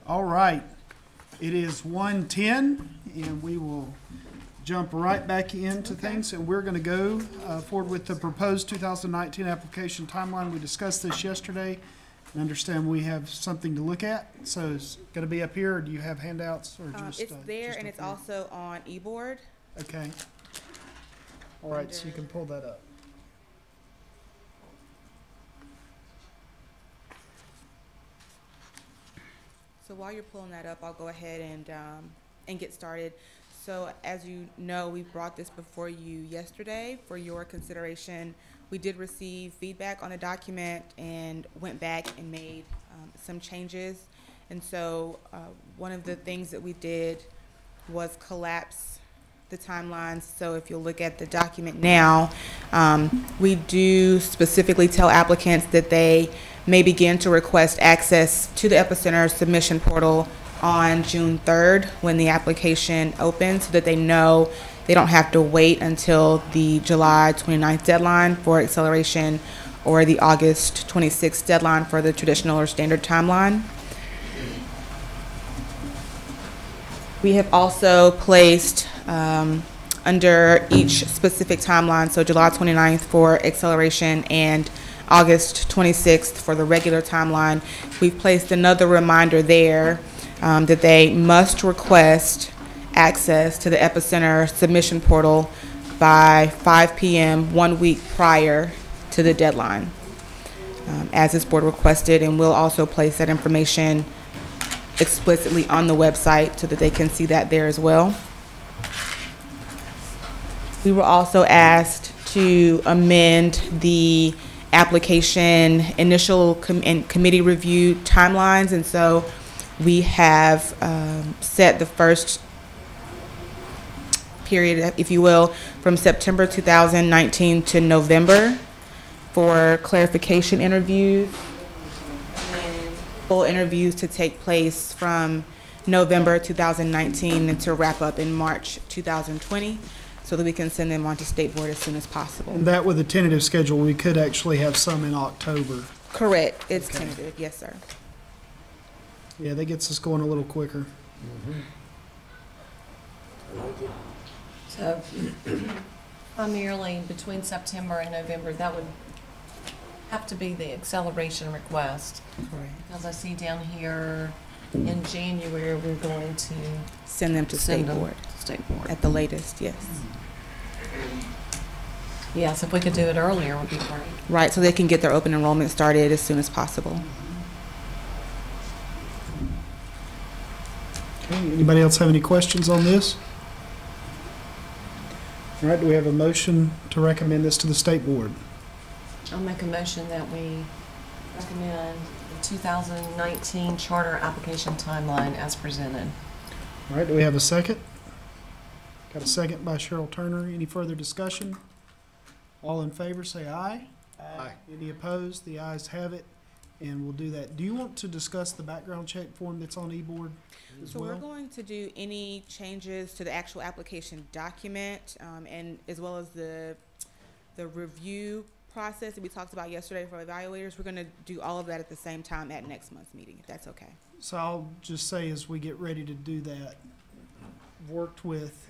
All right, it is 1:10, and we will jump right back into things, and we're going to go forward with the proposed 2019 application timeline. We discussed this yesterday, and understand we have something to look at. So it's going to be up here, or do you have handouts, or just? It's there, just and it's also on eBoard. Okay. All right, so you can pull that up. So while you're pulling that up, I'll go ahead and get started. So as you know, we brought this before you yesterday for your consideration. We did receive feedback on the document and went back and made some changes. And so one of the things that we did was collapse the timelines. So if you'll look at the document now, we do specifically tell applicants that they may begin to request access to the Epicenter submission portal on June 3rd when the application opens, so that they know they don't have to wait until the July 29th deadline for acceleration or the August 26th deadline for the traditional or standard timeline. We have also placed under each specific timeline, so July 29th for acceleration and August 26th for the regular timeline, we've placed another reminder there that they must request access to the Epicenter submission portal by 5 p.m. 1 week prior to the deadline, as this board requested, and we'll also place that information explicitly on the website so that they can see that there as well. We were also asked to amend the application initial and committee review timelines, and so we have set the first period, if you will, from September 2019 to November for clarification interviews, and full interviews to take place from November 2019 and to wrap up in March 2020. So that we can send them on to State Board as soon as possible. And that with a tentative schedule, we could actually have some in October. Correct. It's Okay. tentative. Yes, sir. Yeah, that gets us going a little quicker. So primarily between September and November, that would have to be the acceleration request. Correct. Because I see down here in January, we're going to Send them to send State them Board to State Board. at the latest. Yes. Yes, if we could do it earlier, it would be great. Right. So they can get their open enrollment started as soon as possible. Okay, anybody else have any questions on this? All right, do we have a motion to recommend this to the State Board? I'll make a motion that we recommend the 2019 charter application timeline as presented. All right, do we have a second? Got a second by Cheryl Turner. Any further discussion? All in favor, say aye. Aye. Any opposed? The ayes have it, and we'll do that. Do you want to discuss the background check form that's on eBoard as So we're well? going to do any changes to the actual application document, and as well as the review process that we talked about yesterday for evaluators. We're going to do all of that at the same time at next month's meeting, if that's okay. So I'll just say as we get ready to do that, worked with,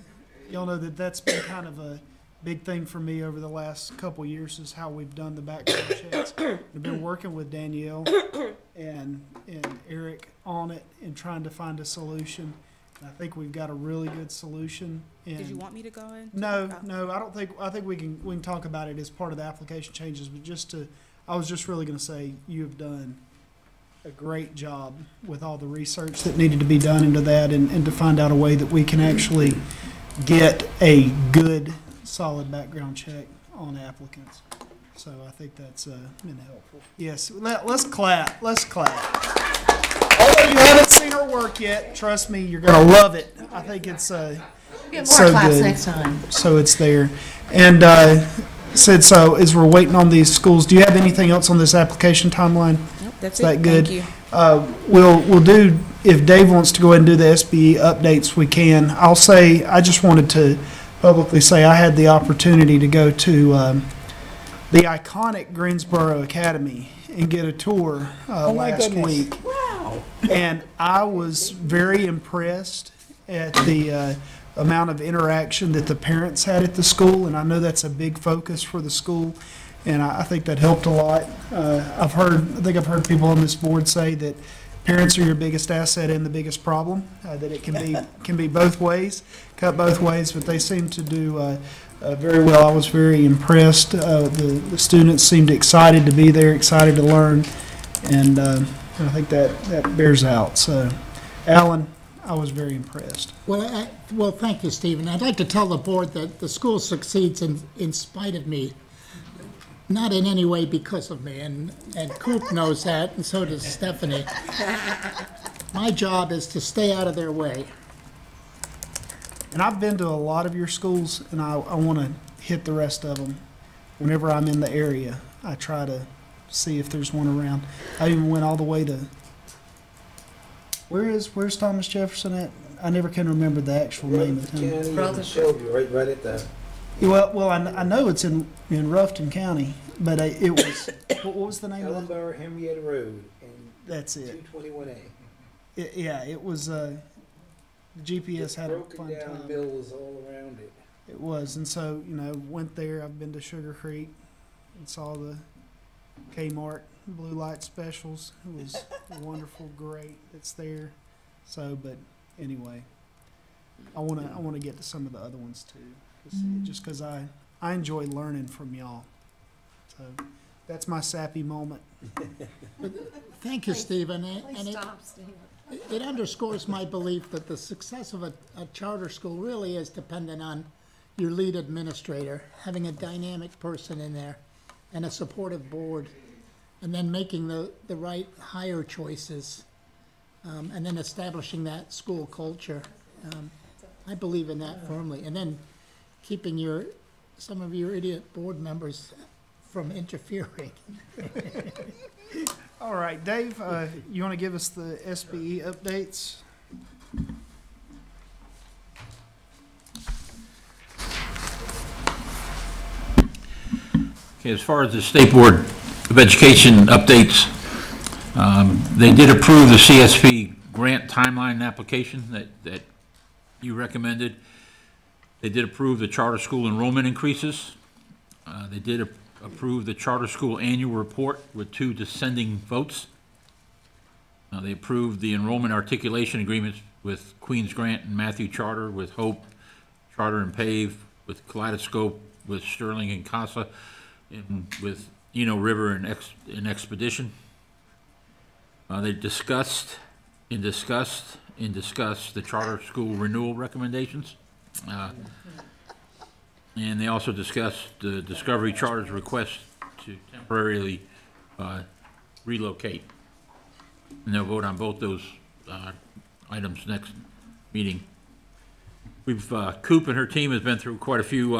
y'all know that that's been kind of a big thing for me over the last couple of years is how we've done the background checks. I've been working with Danielle and Eric on it and trying to find a solution. And I think we've got a really good solution. And Did you want me to go in? No, Oh. no, I think we can talk about it as part of the application changes, but I was just really gonna say you have done a great job with all the research that needed to be done into that and to find out a way that we can actually get a good, solid background check on applicants. So I think that's been helpful. Yes, let's clap, let's clap. Although you haven't seen our work yet, trust me, you're gonna love it. I think it's Get more so claps good. next time. So it's there. And said so as we're waiting on these schools, do you have anything else on this application timeline? Nope, that's Is that it. good? Thank you. We'll do, if Dave wants to go ahead and do the SBE updates, we can. I'll say, I just wanted to publicly say I had the opportunity to go to the iconic Greensboro Academy and get a tour last week. Wow. And I was very impressed at the amount of interaction that the parents had at the school, and I know that's a big focus for the school, and I think that helped a lot. I think I've heard people on this board say that parents are your biggest asset and the biggest problem, that it can be both ways, cut both ways, but they seem to do very well. I was very impressed. The students seemed excited to be there, excited to learn, and I think that bears out. So, Alan, I was very impressed. Well, thank you, Stephen. I'd like to tell the board that the school succeeds in spite of me, not in any way because of me, and Coop knows that, and so does Stephanie. My job is to stay out of their way. And I've been to a lot of your schools, and I want to hit the rest of them. Whenever I'm in the area, I try to see if there's one around. I even went all the way to, where's Thomas Jefferson at? I never can remember the actual name of the town. County, Shelby, right at the. Well, I know it's in Ruffton County, but it was, what was the name of it? Ellenborough Henrietta Road and That's it. 221A. Yeah, it was, the GPS had a Broken fun down time. mills all around it. It was, and so, went there. I've been to Sugar Creek and saw the Kmart blue light specials. It was wonderful, great. It's there. So, but anyway, I wanna get to some of the other ones too, to see it, just because I enjoy learning from y'all. So that's my sappy moment. Thank you, Stephen. And Stop, Stephen. it underscores my belief that the success of a charter school really is dependent on your lead administrator, having a dynamic person in there and a supportive board, and then making the right hire choices, and then establishing that school culture. I believe in that firmly. And then keeping some of your idiot board members from interfering. All right, Dave, you want to give us the SBE updates? Okay, as far as the State Board of Education updates, they did approve the CSP grant timeline application that you recommended. They did approve the charter school enrollment increases. They did approve the charter school annual report with 2 dissenting votes. They approved the enrollment articulation agreements with Queens Grant and Matthew Charter, with Hope Charter and Pave, with Kaleidoscope, with Sterling and Casa, and with Eno River and Expedition. They discussed the charter school renewal recommendations. And they also discussed the Discovery Charter's request to temporarily relocate. And they'll vote on both those items next meeting. Coop and her team has been through quite a few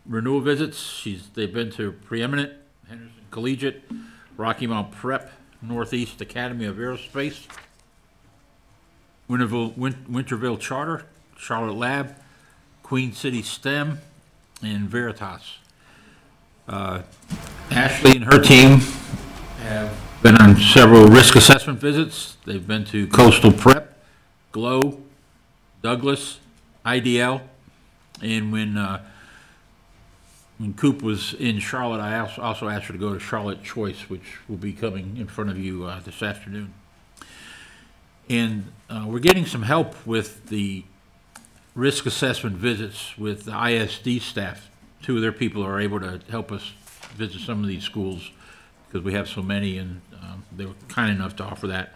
renewal visits. They've been to Preeminent, Henderson Collegiate, Rocky Mount Prep, Northeast Academy of Aerospace, Winterville Charter, Charlotte Lab, Queen City STEM, and Veritas. Ashley and her team have been on several risk assessment visits. They've been to Coastal Prep, GLOW, Douglas, IDL, and when Coop was in Charlotte, I also asked her to go to Charlotte Choice, which will be coming in front of you this afternoon. And we're getting some help with the risk assessment visits with the ISD staff. 2 of their people are able to help us visit some of these schools because we have so many, and they were kind enough to offer that.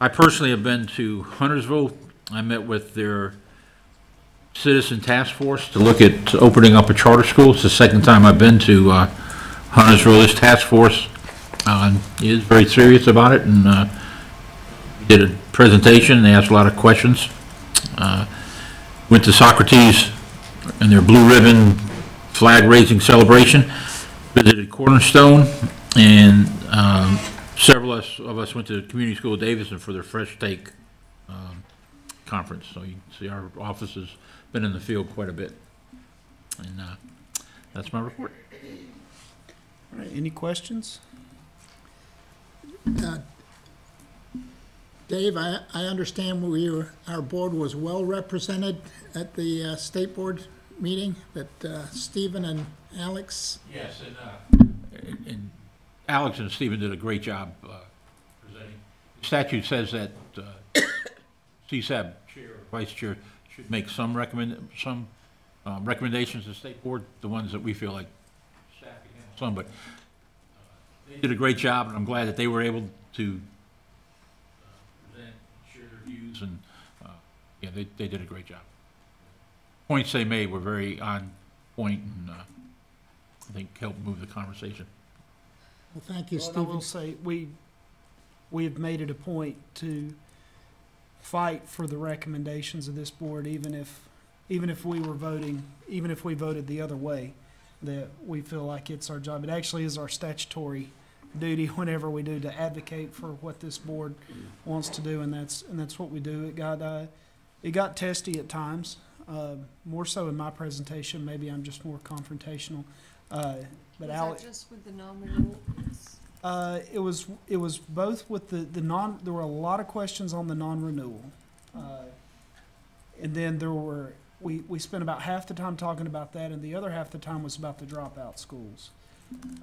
I personally have been to Huntersville. I met with their citizen task force to look at opening up a charter school. It's the second time I've been to Huntersville. This task force is very serious about it, and we did a presentation. They asked a lot of questions. Went to Socrates and their blue ribbon flag raising celebration, visited Cornerstone, and several of us went to the Community School of Davidson for their Fresh Take conference. So you can see our office has been in the field quite a bit. And that's my report. All right, any questions? Dave, I understand our board was well represented at the state board meeting, that Stephen and Alex. Yes, and Alex and Stephen did a great job presenting. The statute says that CSAB chair or vice chair should make some recommendations to the state board, the ones that we feel like staff can handle some, but they did a great job, and I'm glad that they were able to present, share their views, and yeah, they did a great job. Points they made were very on point, and I think helped move the conversation. Well, thank you, Well, and I Stephen. will say, we have made it a point to fight for the recommendations of this board, even if we were voting, even if we voted the other way, that we feel like it's our job. It actually is our statutory duty whenever we do to advocate for what this board wants to do, and that's what we do. It got testy at times, more so in my presentation. Maybe I'm just more confrontational. But Was Alex, that just with the non-renewal? it was both with the non. There were a lot of questions on the non-renewal, and then we spent about half the time talking about that, and the other half the time was about the dropout schools.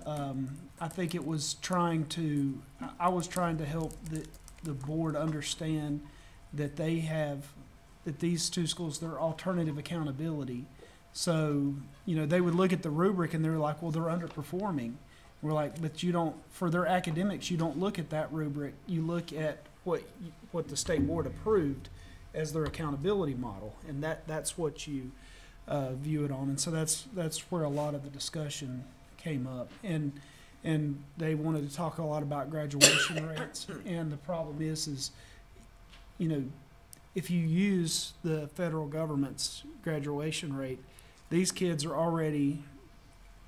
I think it was I was trying to help the board understand that that these two schools, they're alternative accountability. So, they would look at the rubric and they're like, well, they're underperforming. We're like, but you don't, for their academics, you don't look at that rubric. You look at what the state board approved as their accountability model, and that's what you view it on. And so that's where a lot of the discussion came up. And they wanted to talk a lot about graduation rates. And the problem is, if you use the federal government's graduation rate, these kids are already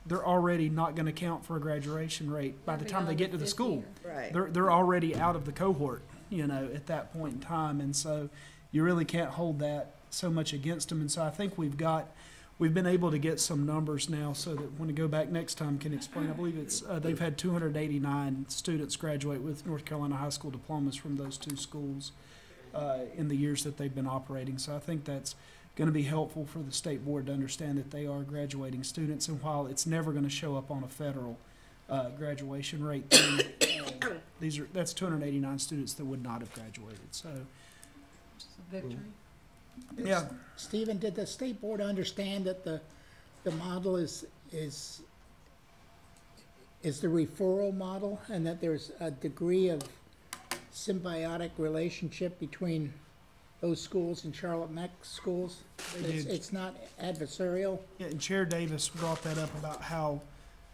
not going to count for a graduation rate by the time they get to the school. Right. They're already out of the cohort, at that point in time, and so you really can't hold that so much against them. And so I think we've been able to get some numbers now, so that when we go back next time can explain. I believe it's they've had 289 students graduate with North Carolina high school diplomas from those two schools in the years that they've been operating. So I think that's going to be helpful for the state board to understand that they are graduating students, and while it's never going to show up on a federal graduation rate thing, that's 289 students that would not have graduated. So, Which is a victory. yeah, Stephen, did the state board understand that the model is the referral model, and that there's a degree of symbiotic relationship between those schools and Charlotte Meck schools? It's not adversarial? yeah, and Chair Davis brought that up about how,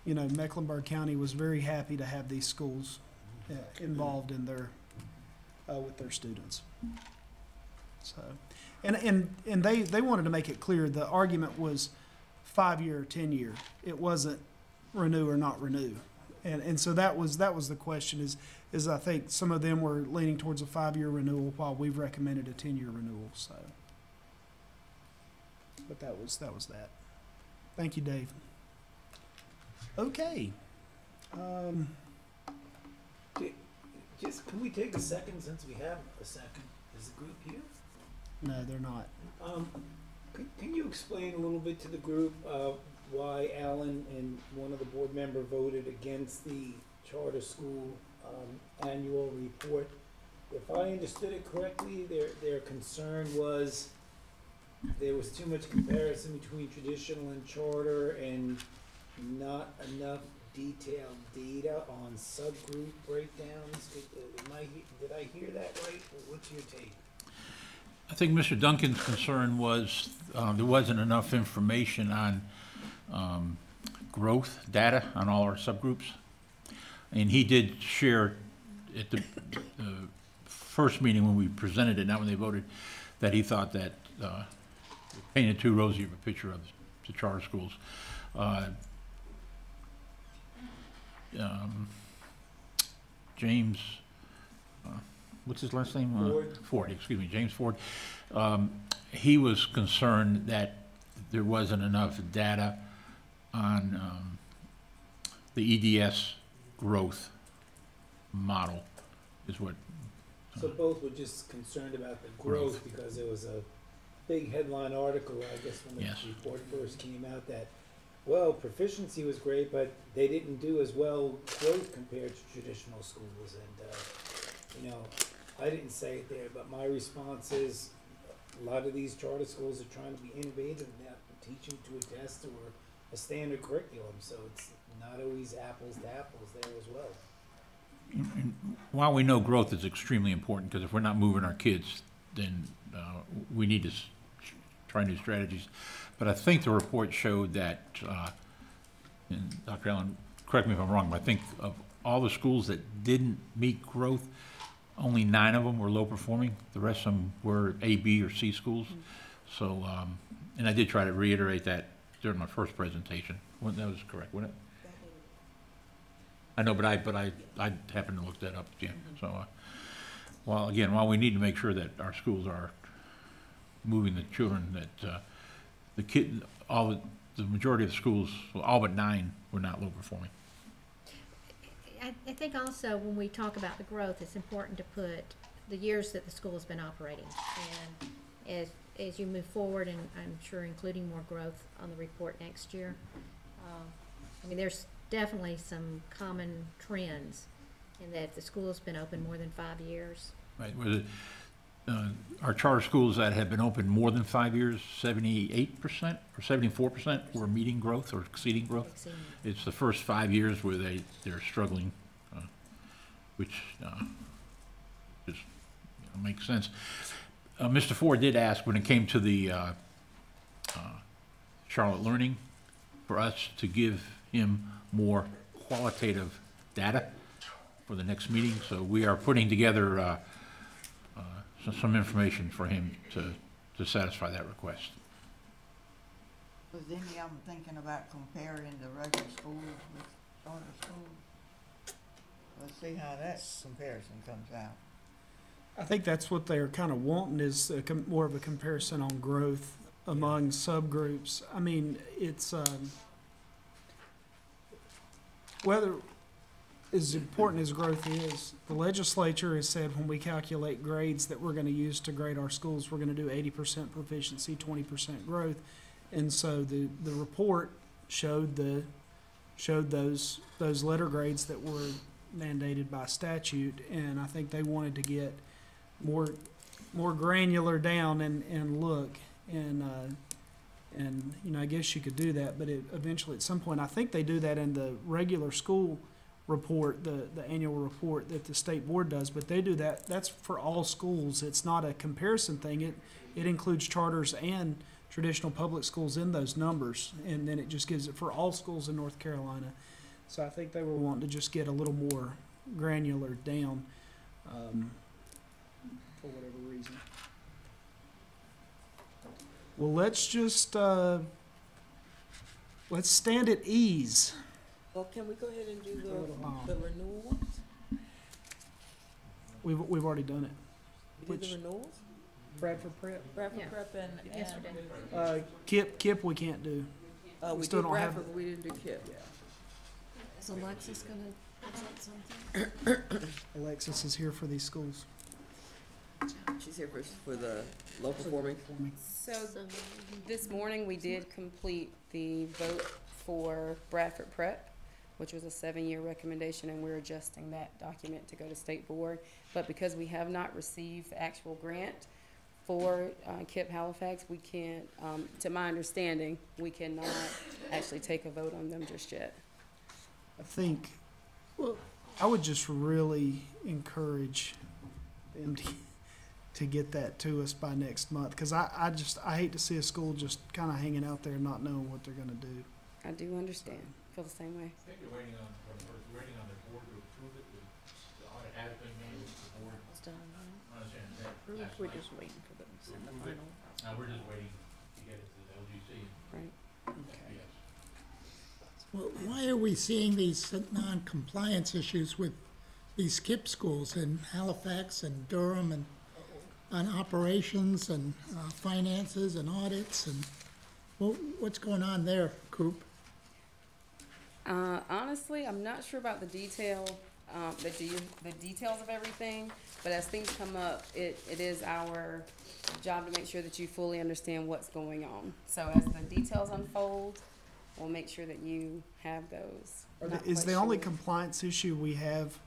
Mecklenburg County was very happy to have these schools involved in their with their students. So, and they wanted to make it clear the argument was 5-year or 10-year. It wasn't renew or not renew, and so that was the question. Is I think some of them were leaning towards a 5-year renewal, while we've recommended a 10-year renewal. So, but that was that. Thank you, Dave. Okay. Just, can we take a second, since we have a second? Is the group here? No, they're not. Can you explain a little bit to the group why Alan and one of the board member voted against the charter school annual report? If I understood it correctly, their concern was there was too much comparison between traditional and charter, and not enough detailed data on subgroup breakdowns. Did I hear that right? What's your take? I think Mr. Duncan's concern was there wasn't enough information on growth data on all our subgroups. And he did share at the first meeting when we presented it, not when they voted, that he thought that painted too rosy of a picture of the charter schools. James, what's his last name? Ford, excuse me, James Ford. He was concerned that there wasn't enough data on the EDS growth model, is what So both were just concerned about the growth because there was a big headline article, I guess, when the Yes. report first came out that, well, proficiency was great, but they didn't do as well growth compared to traditional schools. And, you know, I didn't say it there, but my response is a lot of these charter schools are trying to be innovative now, teaching to a test or a standard curriculum. So it's not always apples to apples there as well. While we know growth is extremely important, because if we're not moving our kids, then we need to try new strategies. But I think the report showed that, and Dr. Allen, correct me if I'm wrong, but I think of all the schools that didn't meet growth, only 9 of them were low performing. The rest of them were A, B, or C schools. So, and I did try to reiterate that during my first presentation. Well, that was correct, wasn't it? I know, but I happened to look that up, Jim. So, while we need to make sure that our schools are moving the children, that the majority of the schools, well, all but 9 were not low performing. I think also when we talk about the growth, it's important to put the years that the school has been operating. And as you move forward, and I'm sure including more growth on the report next year, I mean, there's definitely some common trends in that the school's been open more than 5 years. Right. Our charter schools that have been open more than 5 years, 78% or 74% were meeting growth or exceeding growth. It's the first 5 years where they're struggling, which just makes sense. Mr. Ford did ask when it came to the Charlotte Learning for us to give him more qualitative data for the next meeting. So we are putting together some information for him to satisfy that request. Because then I'm thinking about comparing the regular schools with charter schools. Let's see how that comparison comes out. I think that's what they're kind of wanting is more of a comparison on growth among subgroups. I mean, it's whether as important as growth is, the legislature has said when we calculate grades that we're going to use to grade our schools, we're going to do 80% proficiency, 20% growth. And so the report showed those letter grades that were mandated by statute, and I think they wanted to get more granular down and look, and you know, I guess you could do that, but eventually at some point, I think they do that in the regular school report, the annual report that the state board does, but they do that. That's for all schools. It's not a comparison thing. It includes charters and traditional public schools in those numbers, and then it just gives it for all schools in North Carolina. So I think they were wanting to just get a little more granular down for whatever reason. Well, let's just let's stand at ease. Well, can we go ahead and do the renewals? We've already done it. We did the renewals? Bradford Prep. Bradford Yeah. Prep and Yesterday. Kip we can't do. we still did don't have Bradford, but we didn't do KIP. Is Alexis gonna present something? Alexis is here for these schools. She's here for the low performing. So this morning, we did complete the vote for Bradford Prep, which was a 7-year recommendation, and we're adjusting that document to go to state board. But because we have not received the actual grant for KIP Halifax, we can't, to my understanding, we cannot actually take a vote on them just yet. I think, well, I would just really encourage them to get that to us by next month, because I hate to see a school just kind of hanging out there and not knowing what they're going to do. I do understand. Feel the same way. I think we're waiting on the board to approve it. The audit has been made with the board. It's done, I understand that. We're just waiting for them to send the final. We're just waiting to get it to the LGC. Right. Yes. Well, why are we seeing these non-compliance issues with these KIP schools in Halifax and Durham and on operations and finances and audits and what's going on there, Coop? Honestly, I'm not sure about the detail the details of everything, but as things come up, it is our job to make sure that you fully understand what's going on. So as the details unfold, we'll make sure that you have those. Not Is the quite only sure. compliance issue we have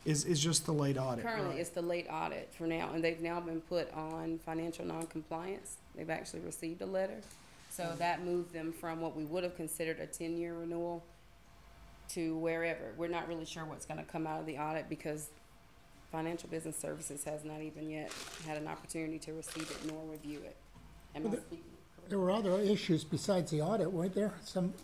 is just the late audit, Currently, right? it's the late audit for now, and they've now been put on financial noncompliance. They've actually received a letter. So that moved them from what we would have considered a 10-year renewal to wherever. We're not really sure what's gonna come out of the audit because Financial Business Services has not even yet had an opportunity to receive it nor review it. Am I speaking There were other issues besides the audit, weren't there? Some,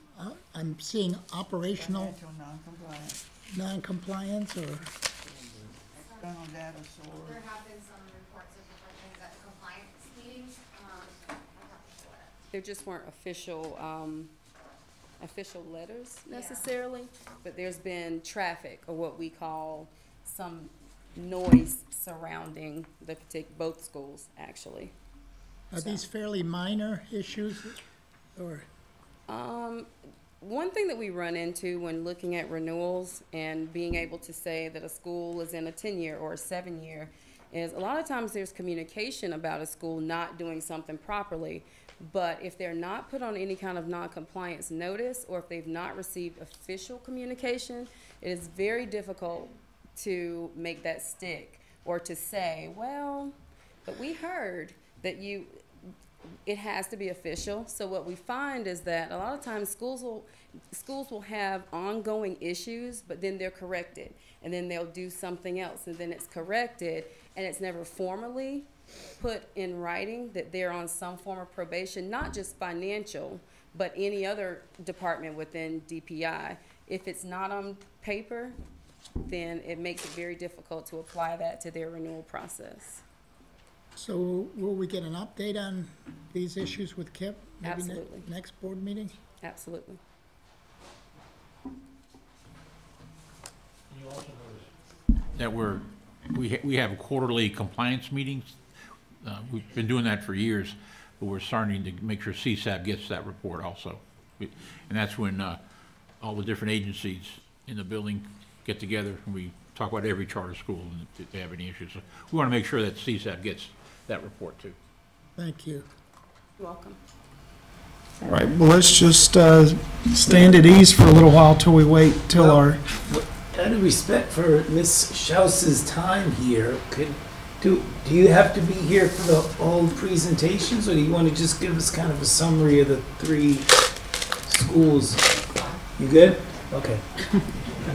I'm seeing operational Financial non-compliance, non-compliance or, external data source. There have been some reports of different things at the compliance meetings. I have to pull it up. There just weren't official letters necessarily, but there's been traffic, or what we call some noise surrounding both schools, actually. are these fairly minor issues or? One thing that we run into when looking at renewals and being able to say that a school is in a 10-year or a 7-year is a lot of times there's communication about a school not doing something properly, but if they're not put on any kind of non-compliance notice or if they've not received official communication, it is very difficult to make that stick or to say, well, but we heard that it has to be official. So what we find is that a lot of times schools will have ongoing issues, but then they're corrected, and then they'll do something else, and then it's corrected, and it's never formally put in writing that they're on some form of probation, not just financial, but any other department within DPI. If it's not on paper, then it makes it very difficult to apply that to their renewal process. So will we get an update on these issues with KIP? Maybe Absolutely. Next board meeting? Absolutely. That we have quarterly compliance meetings. We've been doing that for years, but we're starting to make sure CSAB gets that report also. And that's when all the different agencies in the building get together and we talk about every charter school and if they have any issues. So we want to make sure that CSAB gets that report too. Thank you. You're welcome. All right, well, let's just stand at ease for a little while till we wait till our, Out of respect for Ms. Schaus's time here, do you have to be here for all presentations, or do you want to just give us kind of a summary of the 3 schools? You good? Okay.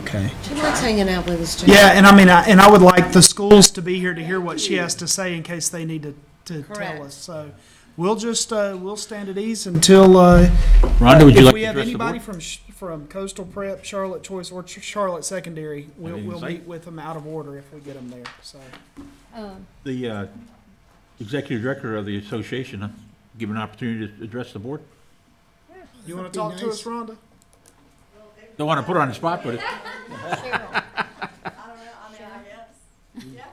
Okay. She likes hanging out with us, Jim. yeah, and I mean, I would like the schools to be here to hear what she has to say in case they need to Correct. tell us. So we'll just, we'll stand at ease until, Rhonda, would you if like we to have address the anybody board? from Coastal Prep, Charlotte Choice, or Charlotte Secondary, Anything to we'll say? meet with them out of order if we get them there, so. The executive director of the association, give an opportunity to address the board? You want That'd to be talk to nice. us, Rhonda? Don't want to put her on the spot, but Cheryl,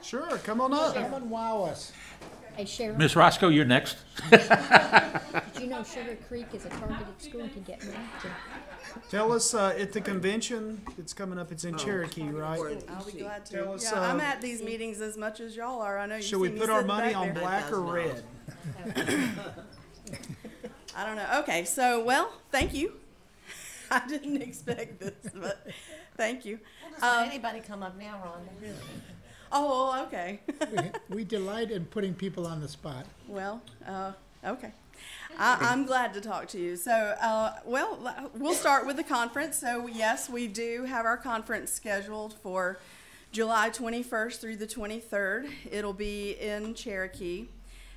Sure, come on up. Come and wow us. hey Cheryl, Ms. Roscoe, you're next. did you know Sugar Creek is a targeted school and can get money to? Tell us, at the convention, it's coming up, it's in Cherokee, right? I'll be glad to. Tell us, Yeah, I'm at these meetings as much as y'all are. I know you see Should we me put our sitting money back on there. black or red? I don't know. Okay, so, well, thank you. I didn't expect this, but thank you. We'll just let anybody come up now, Rhonda. Oh, well, okay. We delight in putting people on the spot. Well, okay. I'm glad to talk to you. So, well, we'll start with the conference. So, yes, we do have our conference scheduled for July 21st through the 23rd. It'll be in Cherokee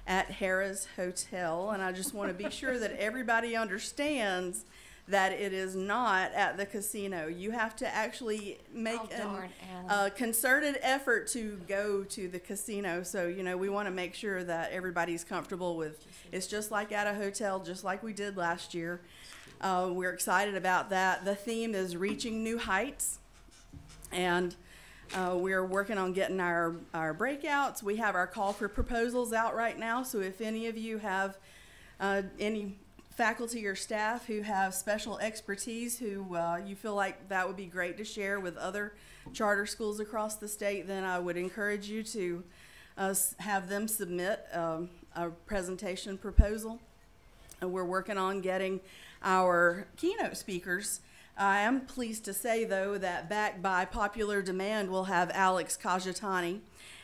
at Harrah's Hotel. And I just want to be sure that everybody understands that it is not at the casino. You have to actually make a concerted effort to go to the casino. So, you know, we want to make sure that everybody's comfortable with, it's just like at a hotel, just like we did last year. We're excited about that. The theme is Reaching New Heights. And we're working on getting our breakouts. We have our call for proposals out right now. So if any of you have any faculty or staff who have special expertise who you feel like that would be great to share with other charter schools across the state, then I would encourage you to have them submit a presentation proposal. And we're working on getting our keynote speakers. I am pleased to say, though, that backed by popular demand, we'll have Alex Kajatani.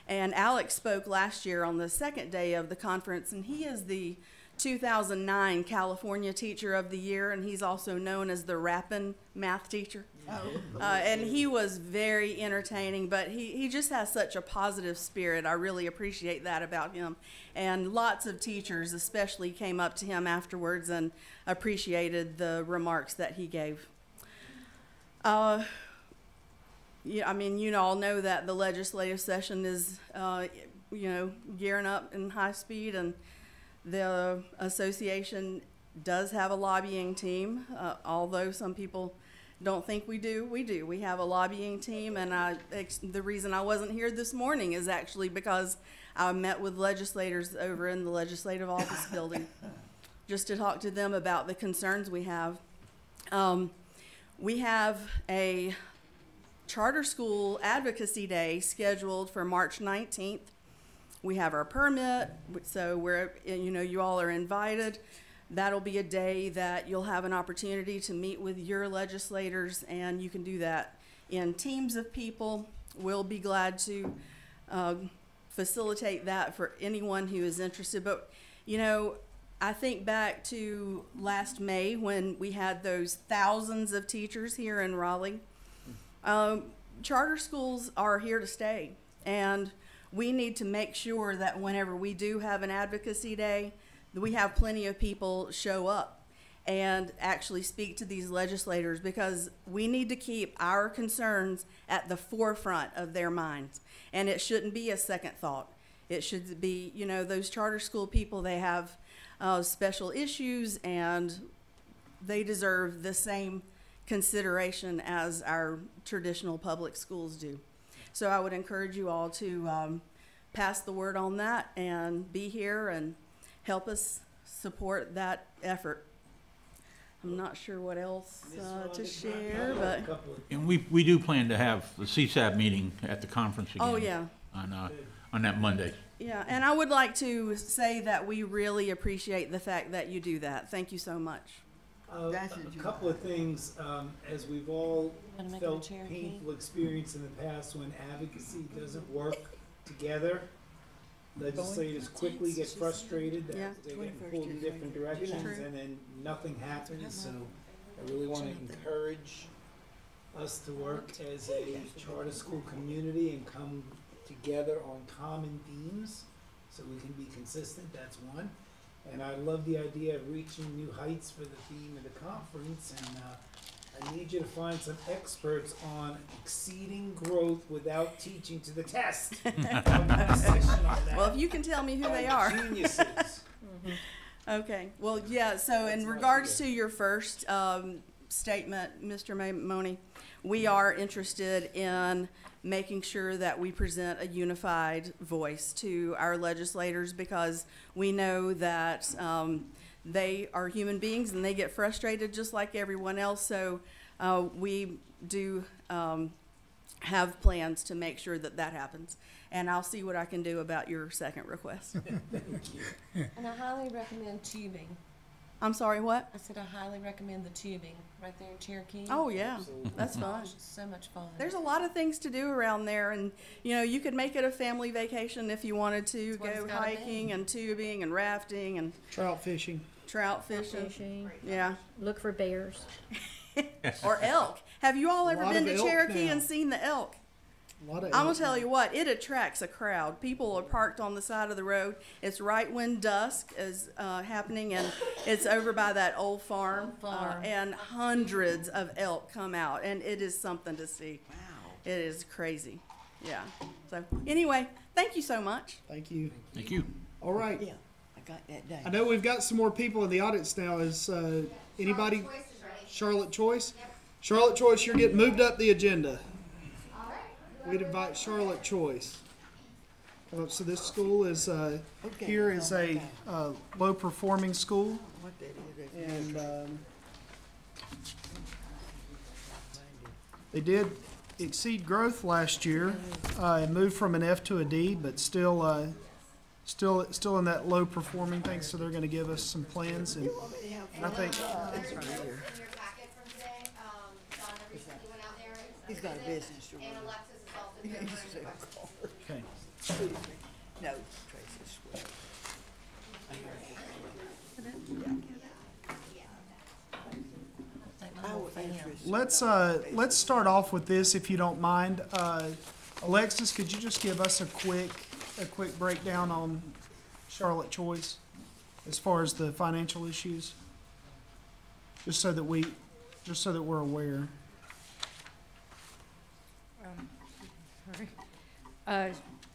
And Alex spoke last year on the second day of the conference, and he is the 2009 California Teacher of the Year, and he's also known as the Rappin' Math Teacher. And he was very entertaining, but he just has such a positive spirit. I really appreciate that about him. And lots of teachers especially came up to him afterwards and appreciated the remarks that he gave. Yeah, I mean, you all know that the legislative session is, gearing up in high speed, and the association does have a lobbying team, although some people don't think we do. We do. We have a lobbying team, and the reason I wasn't here this morning is actually because I met with legislators over in the legislative office building just to talk to them about the concerns we have. We have a charter school advocacy day scheduled for March 19th. We have our permit, so you all are invited. That'll be a day that you'll have an opportunity to meet with your legislators, and you can do that in teams of people. We'll be glad to facilitate that for anyone who is interested. But, I think back to last May when we had those thousands of teachers here in Raleigh. Charter schools are here to stay, and we need to make sure that whenever we do have an advocacy day, that we have plenty of people show up and actually speak to these legislators, because we need to keep our concerns at the forefront of their minds. And it shouldn't be a second thought. It should be, those charter school people, they have special issues, and they deserve the same consideration as our traditional public schools do. So I would encourage you all to pass the word on that and be here and help us support that effort. I'm not sure what else to share, but And we do plan to have the CSAB meeting at the conference again. oh yeah. On that Monday. Yeah, and I would like to say that we really appreciate the fact that you do that. Thank you so much. A couple of things, as we've all felt painful experience in the past when advocacy doesn't work together, legislators quickly get frustrated that they're getting pulled in different directions, and then nothing happens. So I really want to encourage us to work as a charter school community and come together on common themes so we can be consistent. That's one. And I love the idea of reaching new heights for the theme of the conference. And I need you to find some experts on exceeding growth without teaching to the test. Well, if you can tell me who they are. Geniuses. Okay. Well, yeah, so in regards to your first statement, Mr. Mamoni, we are interested in making sure that we present a unified voice to our legislators, because we know that they are human beings and they get frustrated just like everyone else. So we do have plans to make sure that that happens. And I'll see what I can do about your second request. And I highly recommend tubing. I'm sorry, what? I said I highly recommend the tubing right there in Cherokee. Oh, yeah. That's fun. It's so much fun. There's a lot of things to do around there, and you could make it a family vacation if you wanted to. That's what it's Go gotta hiking be. and tubing and rafting and Trout fishing. trout fishing. Fishing, Yeah. look for bears. Or elk. Have you all ever lot been of to elk Cherokee now. and seen the elk? A lot of I'm gonna elk. tell you what, it attracts a crowd. People are parked on the side of the road. It's right when dusk is happening, and it's over by that old farm. And hundreds of elk come out, and it is something to see. Wow. It is crazy. Yeah. So anyway, thank you so much. Thank you. Thank you. All right. Yeah, I got that down. I know we've got some more people in the audience now. Is anybody? Choice is ready. Charlotte Choice? Charlotte Choice, you're getting moved up the agenda. All right. We'd invite Charlotte Choice. So this school is, here is a low-performing school, What that is, that's and they did exceed growth last year. It moved from an F to a D, but still in that low performing thing, so they're gonna give us some plans and I think, That's right here. In your packet from today, Donna recently went out there. He's got a business to And run. Alexis is also there He's for so any questions. cold. okay. Excuse me. No, Tracy Swift. Let's start off with this, if you don't mind. Alexis, could you just give us a quick breakdown on Charlotte Choice as far as the financial issues? Just so that we're aware.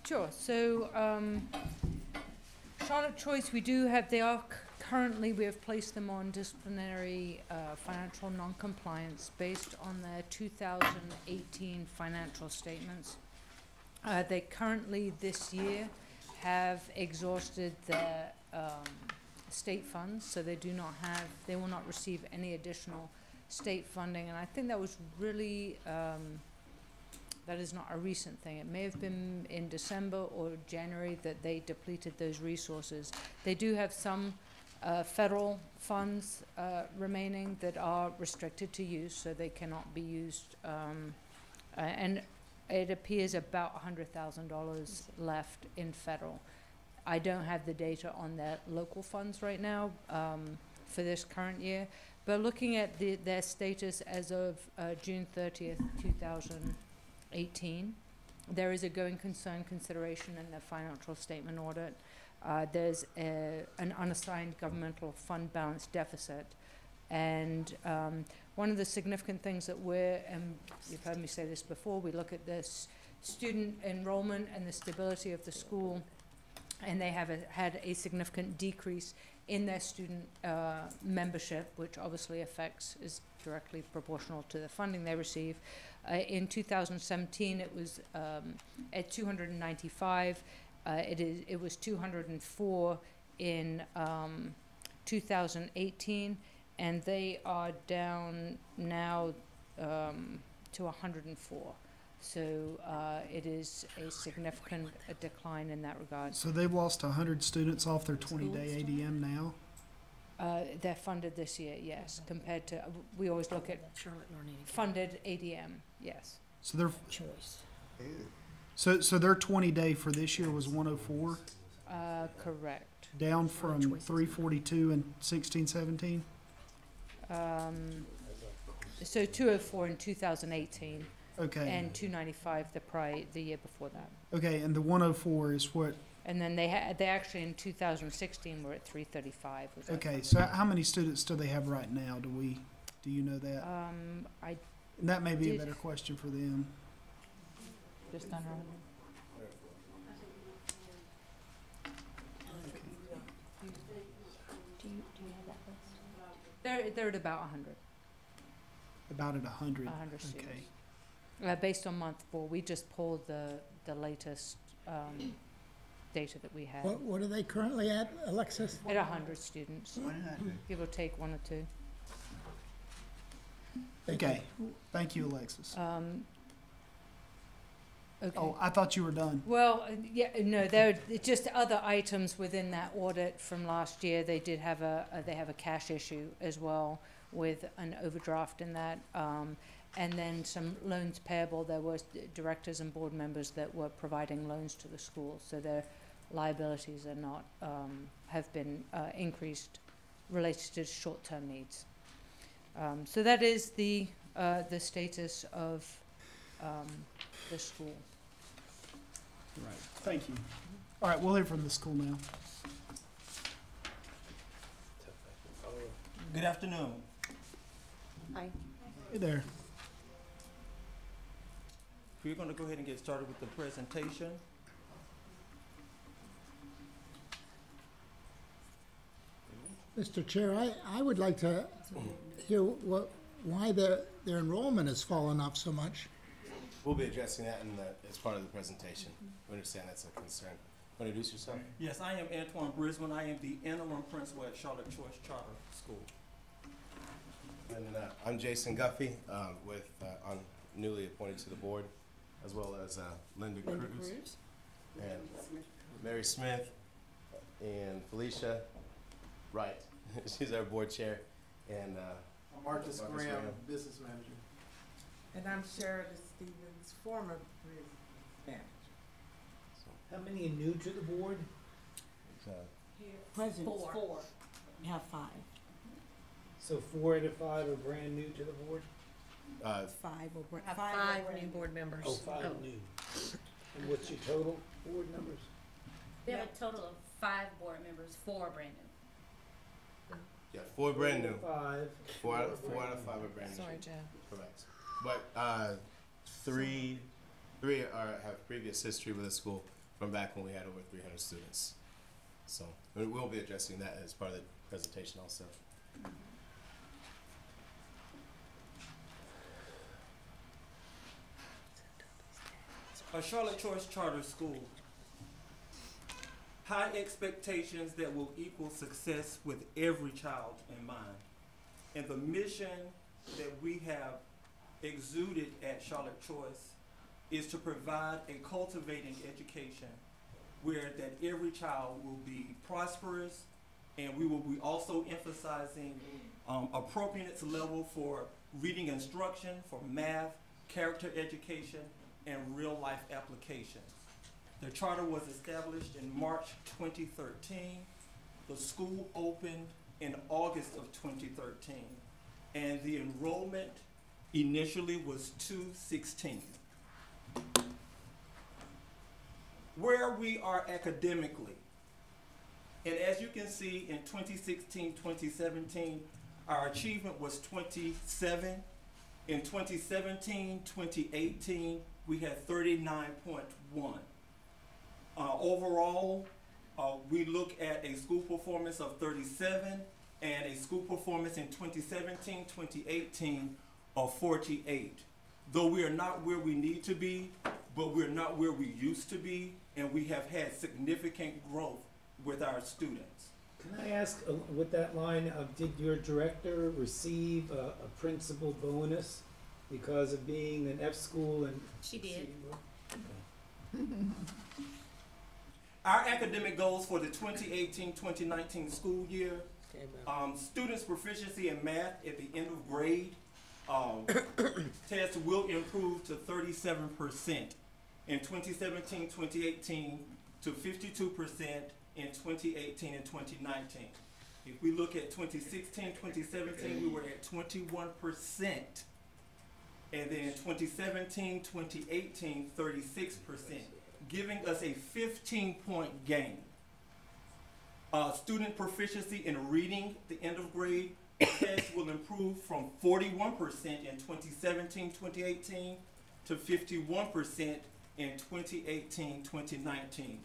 Sure. So, Charlotte Choice, we have placed them on disciplinary financial noncompliance based on their 2018 financial statements. They currently, this year, have exhausted their state funds, so they will not receive any additional state funding, and I think that was really, that is not a recent thing. It may have been in December or January that they depleted those resources. They do have some federal funds remaining that are restricted to use, so they cannot be used, and it appears about $100,000 left in federal. I don't have the data on their local funds right now for this current year, but looking at their status as of June 30th, 2018, there is a going concern consideration in their financial statement audit. There's an unassigned governmental fund balance deficit, and one of the significant things that and you've heard me say this before, we look at this student enrollment and the stability of the school, and they have had a significant decrease in their student membership, which obviously is directly proportional to the funding they receive. In 2017, it was at 295. It was 204 in 2018, and they are down now to 104. So it is a significant decline in that regard. So they've lost 100 students off their 20-day ADM now? They're funded this year, yes, compared to, we always look at funded ADM, yes. So they're So their 20-day for this year was 104, Correct. down from 342 in 16-17? So 204 in 2018. Okay. And 295 the year before that. Okay, and the 104 is what? And then they actually in 2016 were at 335. Okay, so how many students do they have right now? Do you know that? And that may be a better question for them. Just under 100. Do you have that list? They're at about 100. About at 100. 100 students. Okay. Based on month 4, we just pulled the latest data that we had. What are they currently at, Alexis? At 100 students, 100. give or take 1 or 2. Okay, thank you, Alexis. Okay. Oh, I thought you were done. Well, yeah, no, there are just other items within that audit from last year. They did have they have a cash issue as well with an overdraft in that. And then some loans payable. There were directors and board members that were providing loans to the school, so their liabilities are not have been increased related to short-term needs. So that is the status of the school. Right. Thank you. All right, we'll hear from the school now. Good afternoon. Hi. Hey there. We're going to go ahead and get started with the presentation. Mr. Chair, I would like to hear why their enrollment has fallen off so much. We'll be addressing that as part of the presentation. We understand that's a concern. Introduce yourself. Yes, I am Antoine Brisbane. I am the interim principal at Charlotte Choice Charter School. And I'm Jason Guffey with on newly appointed to the board, as well as Linda Cruz and Mary Smith and Felicia Wright. She's our board chair, and Marcus Graham, business manager. And I'm Sheridan Stevens, former business manager. How many are new to the board? Present four. We have 5. So 4 out of 5 are brand new to the board? 5 or Have 5 5 new board members. Oh, 5 new. And what's your total board numbers? We have a total of 5 board members, 4 brand new. Yeah, 4 brand new. 5. 4 out of 5 are brand new. Sorry, Joe. Correct. But 3 have previous history with the school from back when we had over 300 students. So we'll be addressing that as part of the presentation also. A Charlotte Choice Charter School. High expectations that will equal success with every child in mind. And the mission that we have exuded at Charlotte Choice is to provide a cultivating education where that every child will be prosperous, and we will be also emphasizing appropriateness level for reading instruction, for math, character education, and real life applications. The charter was established in March 2013. The school opened in August of 2013, and the enrollment initially was 216. Where we are academically, and as you can see in 2016-2017, our achievement was 27. In 2017-2018, we had 39.1. Overall, we look at a school performance of 37 and a school performance in 2017-2018 of 48. Though we are not where we need to be, but we're not where we used to be, and we have had significant growth with our students. Can I ask, with that line, did your director receive a principal bonus because of being an F school? And She did. Our academic goals for the 2018-2019 school year, students' proficiency in math at the end of grade tests will improve to 37% in 2017-2018 to 52% in 2018 and 2019. If we look at 2016-2017, we were at 21%. And then in 2017-2018, 36%, giving us a 15-point gain. Student proficiency in reading at the end of grade tests will improve from 41% in 2017-2018 to 51% in 2018-2019.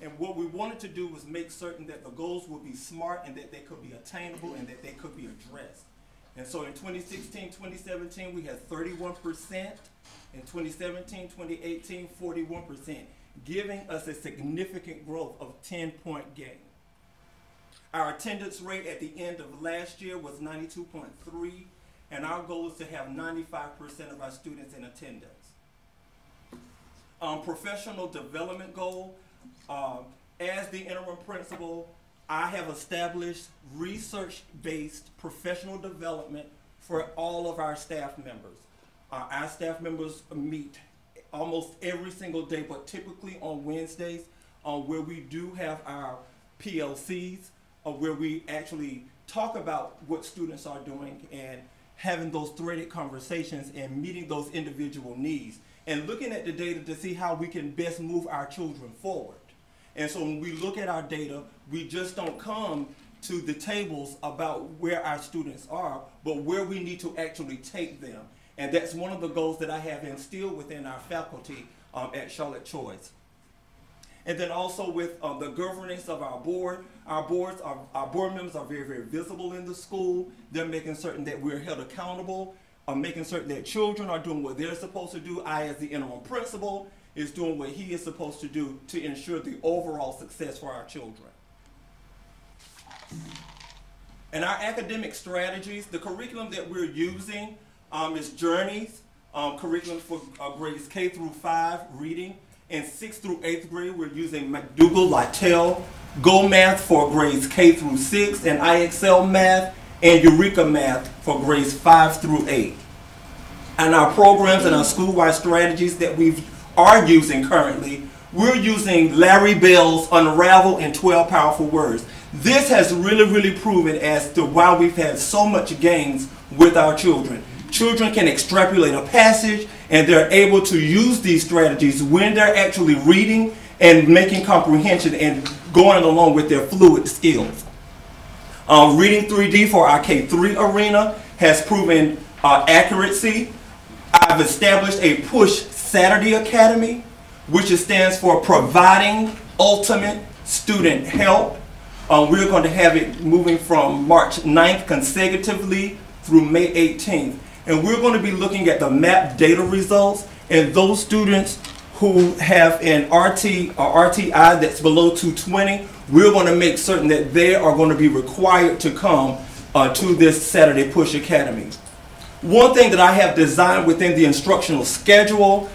And what we wanted to do was make certain that the goals would be smart and that they could be attainable and that they could be addressed. And so in 2016-2017, we had 31%. In 2017-2018, 41%, giving us a significant growth of 10-point gain. Our attendance rate at the end of last year was 92.3, and our goal is to have 95% of our students in attendance. Professional development goal, as the interim principal, I have established research-based professional development for all of our staff members. Our staff members meet almost every single day, but typically on Wednesdays, where we do have our PLCs, where we actually talk about what students are doing and having those threaded conversations and meeting those individual needs and looking at the data to see how we can best move our children forward. And so when we look at our data, we just don't come to the tables about where our students are, but where we need to actually take them. And that's one of the goals that I have instilled within our faculty at Charlotte Choice. And then also with the governance of our board, our board members are very, very visible in the school. They're making certain that we're held accountable, making certain that children are doing what they're supposed to do. I, as the interim principal, is doing what he is supposed to do to ensure the overall success for our children. And our academic strategies, the curriculum that we're using is Journeys. curriculum for grades K through 5 reading. In 6th through 8th grade, we're using McDougall, Lytell, Go Math for grades K through 6, and IXL Math and Eureka Math for grades 5 through 8. And our programs and our school-wide strategies that we are using currently, we're using Larry Bell's Unravel in 12 Powerful Words. This has really proven as to why we've had so much gains with our children. Children can extrapolate a passage, and they're able to use these strategies when they're actually reading and making comprehension and going along with their fluid skills. Reading 3D for our K3 arena has proven accuracy. I've established a PUSH Saturday Academy, which stands for Providing Ultimate Student Help. We're going to have it moving from March 9th consecutively through May 18th. And we're going to be looking at the MAP data results, and those students who have an RT or RTI that's below 220, we're going to make certain that they are going to be required to come to this Saturday PUSH Academy. One thing that I have designed within the instructional schedule,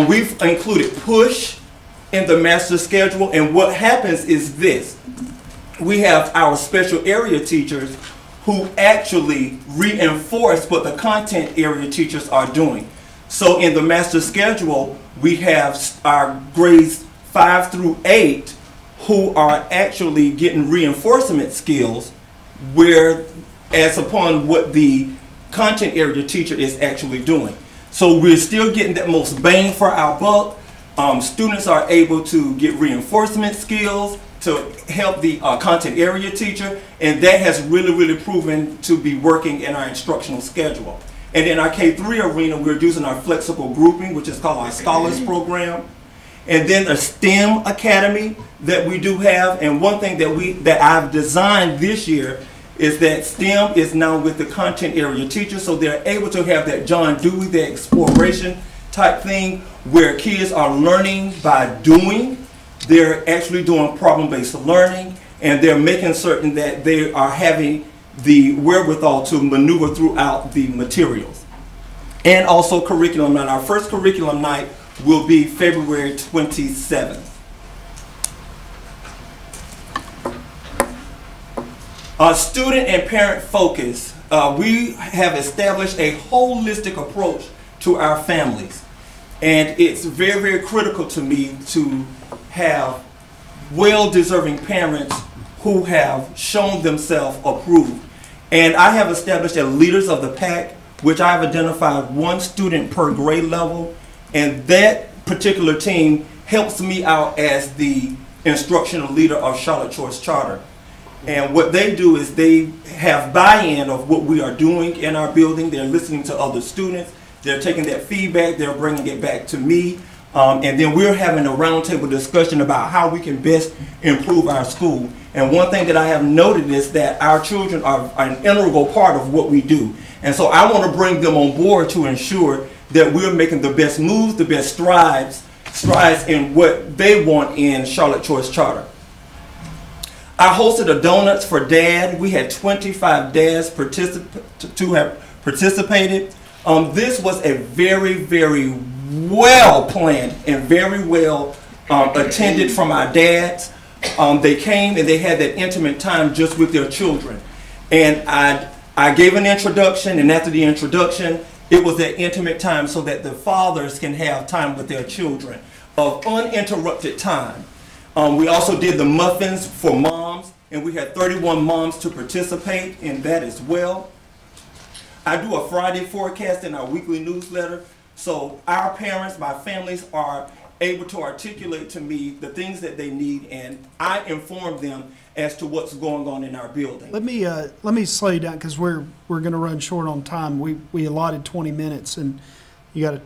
we've included PUSH in the master schedule, and what happens is this. We have our special area teachers who actually reinforce what the content area teachers are doing. So in the master schedule, we have our grades 5 through 8 who are actually getting reinforcement skills, where as upon what the content area teacher is actually doing. So we're still getting that most bang for our buck. Students are able to get reinforcement skills to help the content area teacher, and that has really proven to be working in our instructional schedule. And in our K3 arena, we're using our flexible grouping, which is called our Scholars Program. And then a STEM Academy that we do have, and one thing that I've designed this year is that STEM is now with the content area teacher, so they're able to have that John Dewey, that exploration type thing, where kids are learning by doing. They're actually doing problem-based learning, and they're making certain that they are having the wherewithal to maneuver throughout the materials. And also curriculum night. Our first curriculum night will be February 27th. Student and parent focus. We have established a holistic approach to our families, and it's very critical to me to have well-deserving parents who have shown themselves approved. And I have established a Leaders of the Pack, which I've identified one student per grade level, and that particular team helps me out as the instructional leader of Charlotte Choice Charter. And what they do is they have buy-in of what we are doing in our building. They're listening to other students. They're taking that feedback. They're bringing it back to me. And then we're having a roundtable discussion about how we can best improve our school. And one thing that I have noted is that our children are an integral part of what we do. And so I want to bring them on board to ensure that we're making the best moves, the best strides in what they want in Charlotte Choice Charter. I hosted a Donuts for Dad. We had 25 dads to have participated. This was a very well planned and very well attended from our dads. They came and they had that intimate time just with their children. And I gave an introduction, and after the introduction, it was that intimate time so that the fathers can have time with their children of uninterrupted time. We also did the muffins for moms, and we had 31 moms to participate in that as well. I do a Friday forecast in our weekly newsletter, so our parents, my families, are able to articulate to me the things that they need, and I inform them as to what's going on in our building. Let me slow you down, because we're going to run short on time. We allotted 20 minutes, and you got a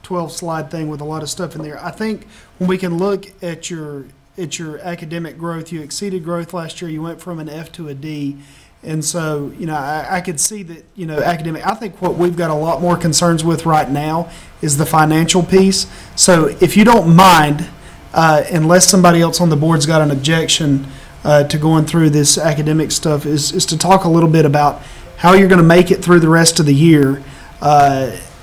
12 slide thing with a lot of stuff in there. I think when we can look at your academic growth, you exceeded growth last year. You went from an F to a D. And so, I could see that, academic, I think what we've got a lot more concerns with right now is the financial piece. So if you don't mind, unless somebody else on the board's got an objection to going through this academic stuff, is to talk a little bit about how you're going to make it through the rest of the year.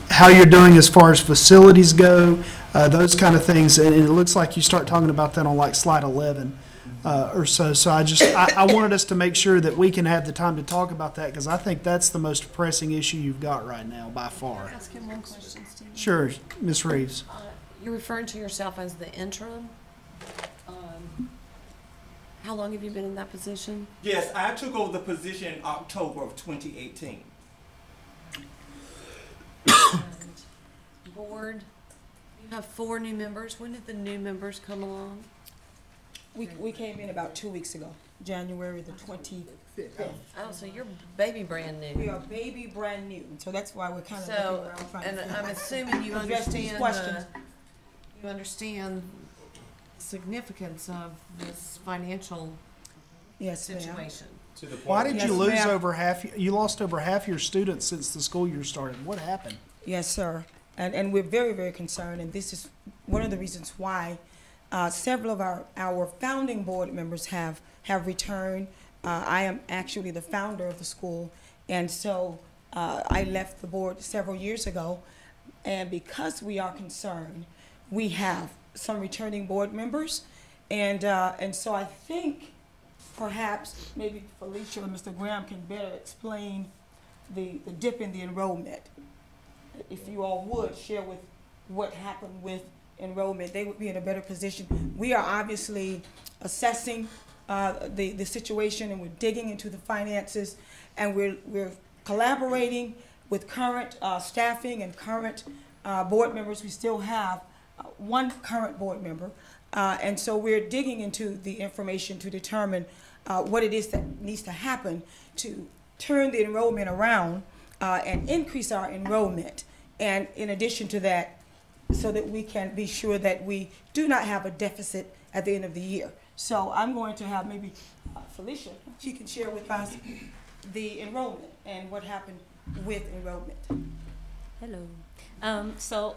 how you're doing as far as facilities go, those kind of things. And it looks like you start talking about that on like slide 11 or so. So I wanted us to make sure that we can have the time to talk about that, because I think that's the most pressing issue you've got right now by far. Ask him one question, Steve. Sure, Ms. Reeves. You're referring to yourself as the interim. How long have you been in that position? Yes, I took over the position in October of 2018. And board, you have 4 new members. When did the new members come along? We came in about 2 weeks ago, January the 25th. Oh, so you're baby brand new. We are baby brand new, so that's why we're kind of So, looking around trying and to I'm assuming you address these understand questions. you understand the significance of this financial Yes, ma'am. situation. To the point. Why did Yes, you lose ma'am. over half, you lost over half your students since the school year started? What happened? Yes, sir. And we're very, very concerned, and this is one of the reasons why several of our founding board members have returned. I am actually the founder of the school, and so I left the board several years ago. And because we are concerned, we have some returning board members, and so I think perhaps maybe Felicia or Mr. Graham can better explain the dip in the enrollment. If you all would share with what happened with enrollment, they would be in a better position. We are obviously assessing the situation, and we're digging into the finances, and we're collaborating with current staffing and current board members. We still have one current board member, and so we're digging into the information to determine what it is that needs to happen to turn the enrollment around and increase our enrollment. And in addition to that, so that we can be sure that we do not have a deficit at the end of the year. So I'm going to have maybe Felicia, she can share with us the enrollment and what happened with enrollment. Hello. So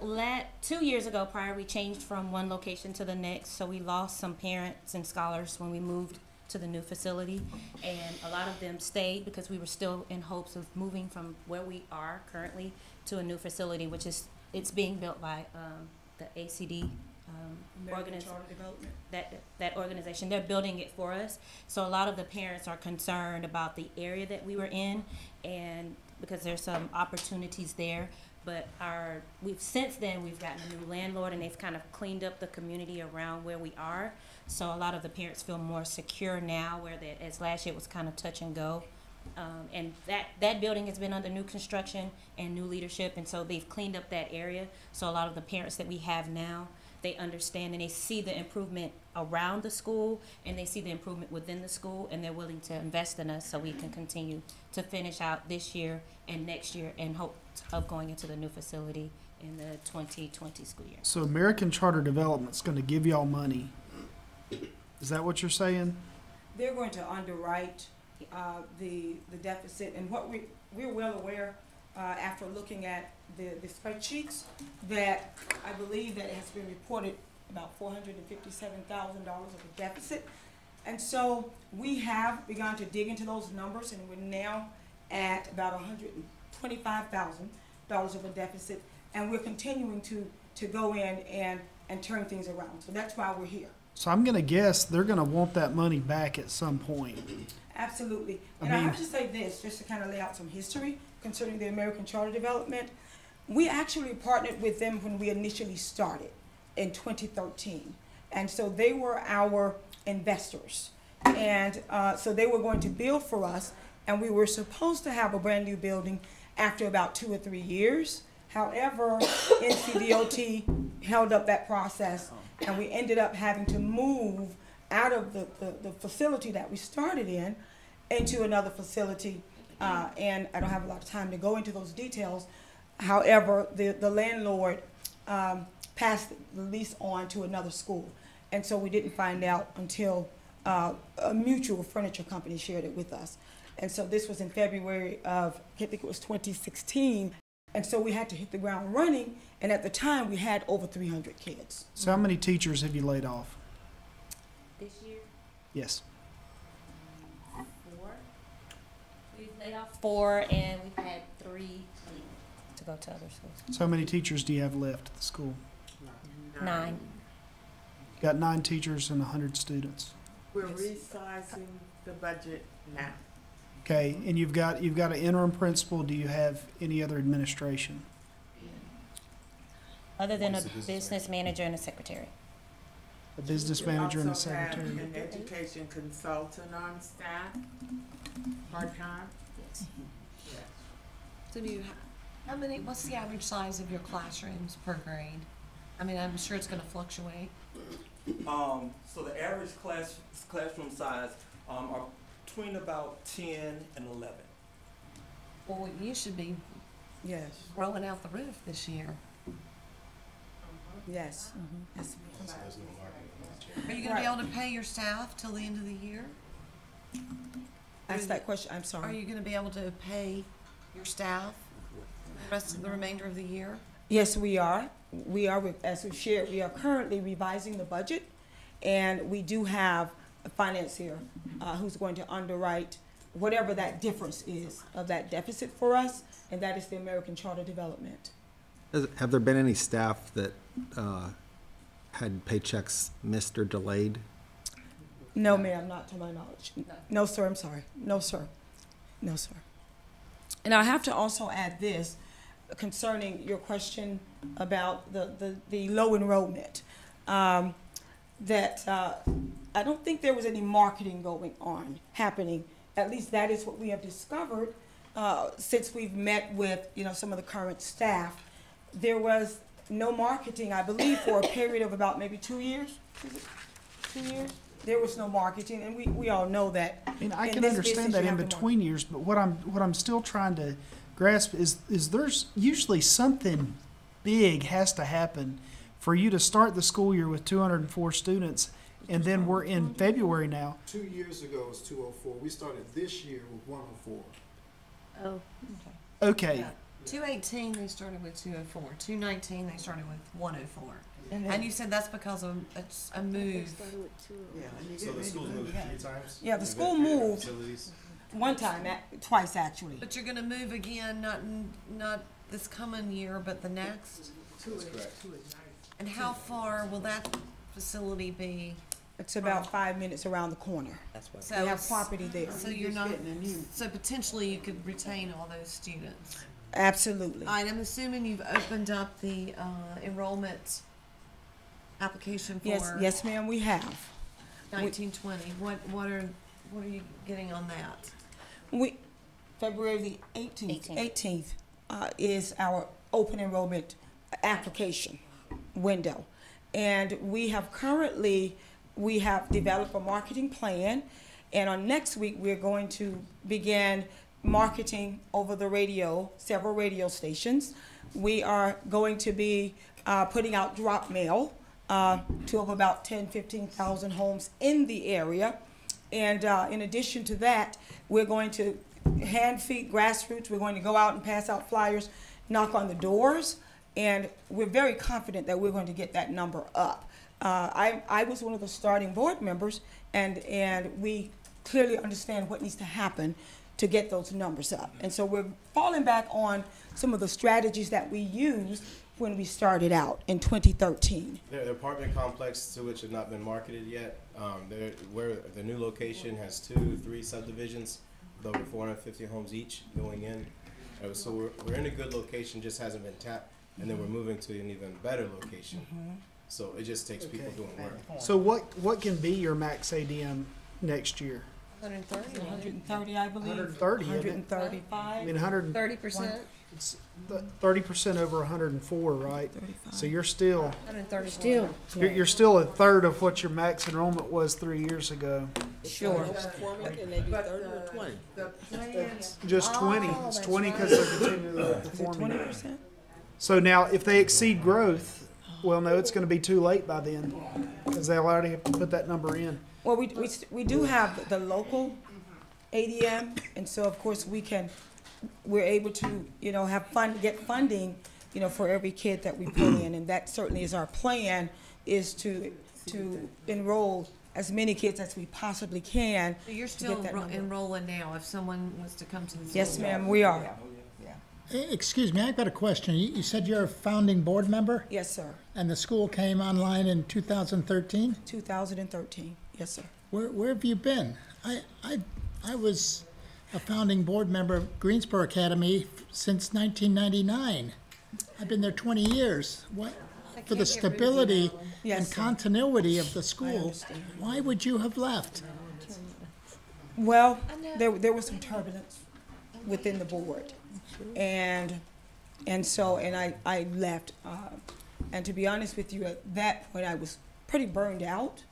2 years ago prior, we changed from one location to the next. So we lost some parents and scholars when we moved to the new facility. And a lot of them stayed because we were still in hopes of moving from where we are currently to a new facility, which is, it's being built by the ACD that organization. They're building it for us. So a lot of the parents are concerned about the area that we were in, and because there's some opportunities there. But since then we've gotten a new landlord, and they've kind of cleaned up the community around where we are. So a lot of the parents feel more secure now, as last year it was kind of touch and go. And that building has been under new construction and new leadership, and so they've cleaned up that area. So a lot of the parents that we have now, they understand and they see the improvement around the school, and they see the improvement within the school, and they're willing to invest in us so we can continue to finish out this year and next year in hope of going into the new facility in the 2020 school year. So American Charter Development's going to give y'all money. Is that what you're saying? They're going to underwrite the deficit, and what we're well aware after looking at the spreadsheets that I believe that it has been reported about $457,000 of a deficit. And so we have begun to dig into those numbers, and we're now at about $125,000 of a deficit, and we're continuing to go in and turn things around. So that's why we're here. So I'm going to guess they're going to want that money back at some point. Absolutely. And I have to say this, just to kind of lay out some history concerning the American Charter Development. We actually partnered with them when we initially started in 2013. And so they were our investors. And so they were going to build for us, and we were supposed to have a brand new building after about 2 or 3 years. However, NCDOT held up that process, and we ended up having to move out of the facility that we started in into another facility. And I don't have a lot of time to go into those details. However, the landlord passed the lease on to another school. And so we didn't find out until a mutual furniture company shared it with us. And so this was in February of, I think it was 2016. And so we had to hit the ground running. And at the time, we had over 300 kids. So how many teachers have you laid off? This year? Yes. 4. We've laid off 4, and we've had 3 leave. to go to other schools. So how many teachers do you have left at the school? 9. You got 9 teachers and 100 students. We're resizing the budget now. Okay, and you've got an interim principal. Do you have any other administration? Other than a business manager and a secretary. A business manager and a secretary. Also have an education consultant on staff, part-time. Yes. So do you how many, what's the average size of your classrooms per grade? I mean, I'm sure it's gonna fluctuate. So the average classroom size are between about 10 and 11. Well, you should be Yes, rolling out the roof this year. yes. Yes. Are you gonna be able to pay your staff till the end of the year? Ask that question, I'm Are sorry. you gonna be able to pay your staff the rest of the remainder of the year? Yes, we are. As we shared, we are currently revising the budget, and we do have a financier who's going to underwrite whatever that difference is of that deficit for us, and that is the American Charter Development. Have there been any staff that had paychecks missed or delayed? No, ma'am, not to my knowledge. No, sir, I'm sorry. No, sir. No, sir. And I have to also add this concerning your question about the low enrollment. That I don't think there was any marketing going on, happening. At least that is what we have discovered since we've met with, some of the current staff. There was no marketing, I believe, for a period of about maybe 2 years. Is it 2 years? There was no marketing, and we all know that. I mean, I in can this understand business, that you in have to between years, but what I'm still trying to grasp is there's usually something big has to happen for you to start the school year with 204 students, and then we're in February now. 2 years ago it was 204. We started this year with 104. Oh, Okay, Yeah. 218, they started with 204. 219, they started with 104. And you said that's because of a move. So the school's moved 3 times? Yeah, the They've school been- moved Facilities? one time, twice actually. But you're gonna move again, not this coming year, but the next? That's correct. And how far will that facility be? It's about 5 minutes around the corner. So We have it's- property there. So you're not, so potentially you could retain all those students. Absolutely. All right, I'm assuming you've opened up the enrollment application for Yes, ma'am, we have. 1920. What are you getting on that? February the 18th is our open enrollment application window. And we have developed a marketing plan, and on next week, we're going to begin marketing over the radio, several radio stations. We are going to be putting out drop mail to about 15,000 homes in the area. And in addition to that, we're going to hand feed grassroots. We're going to go out and pass out flyers, knock on the doors, and we're very confident that we're going to get that number up. I was one of the starting board members, and we clearly understand what needs to happen to get those numbers up. And so we're falling back on some of the strategies that we used when we started out in 2013. The apartment complex to which have not been marketed yet, where the new location has 2-3 subdivisions with over 450 homes each going in. So we're in a good location, just hasn't been tapped, and then we're moving to an even better location. So it just takes people doing work. so what can be your max ADM next year? 130. 130, I believe. 130, isn't it? 135. I mean, 30%. It's 30% over 104, right? So you're still 130. still. you're still a third of what your max enrollment was 3 years ago. Sure. Can they do 30 or 20? The plan, Just 20. It's 20 because they're continually performing. 20%? So now, if they exceed growth, well, no, it's going to be too late by then because they'll already have to put that number in. Well, we do have the local ADM, and so of course we're able to, get funding, for every kid that we pull in, and that certainly is our plan, is to enroll as many kids as we possibly can. So you're to still get that number. enrolling now if someone was to come to the school? Yes, ma'am, we are. Excuse me, I've got a question. You said you're a founding board member? Yes, sir. And the school came online in 2013? 2013. Yes, sir. Where have you been? I was a founding board member of Greensboro Academy since 1999. I've been there 20 years. What, for the stability and continuity of the school, why would you have left? Well, there was some turbulence within the board, and I left. And to be honest with you, at that point I was pretty burned out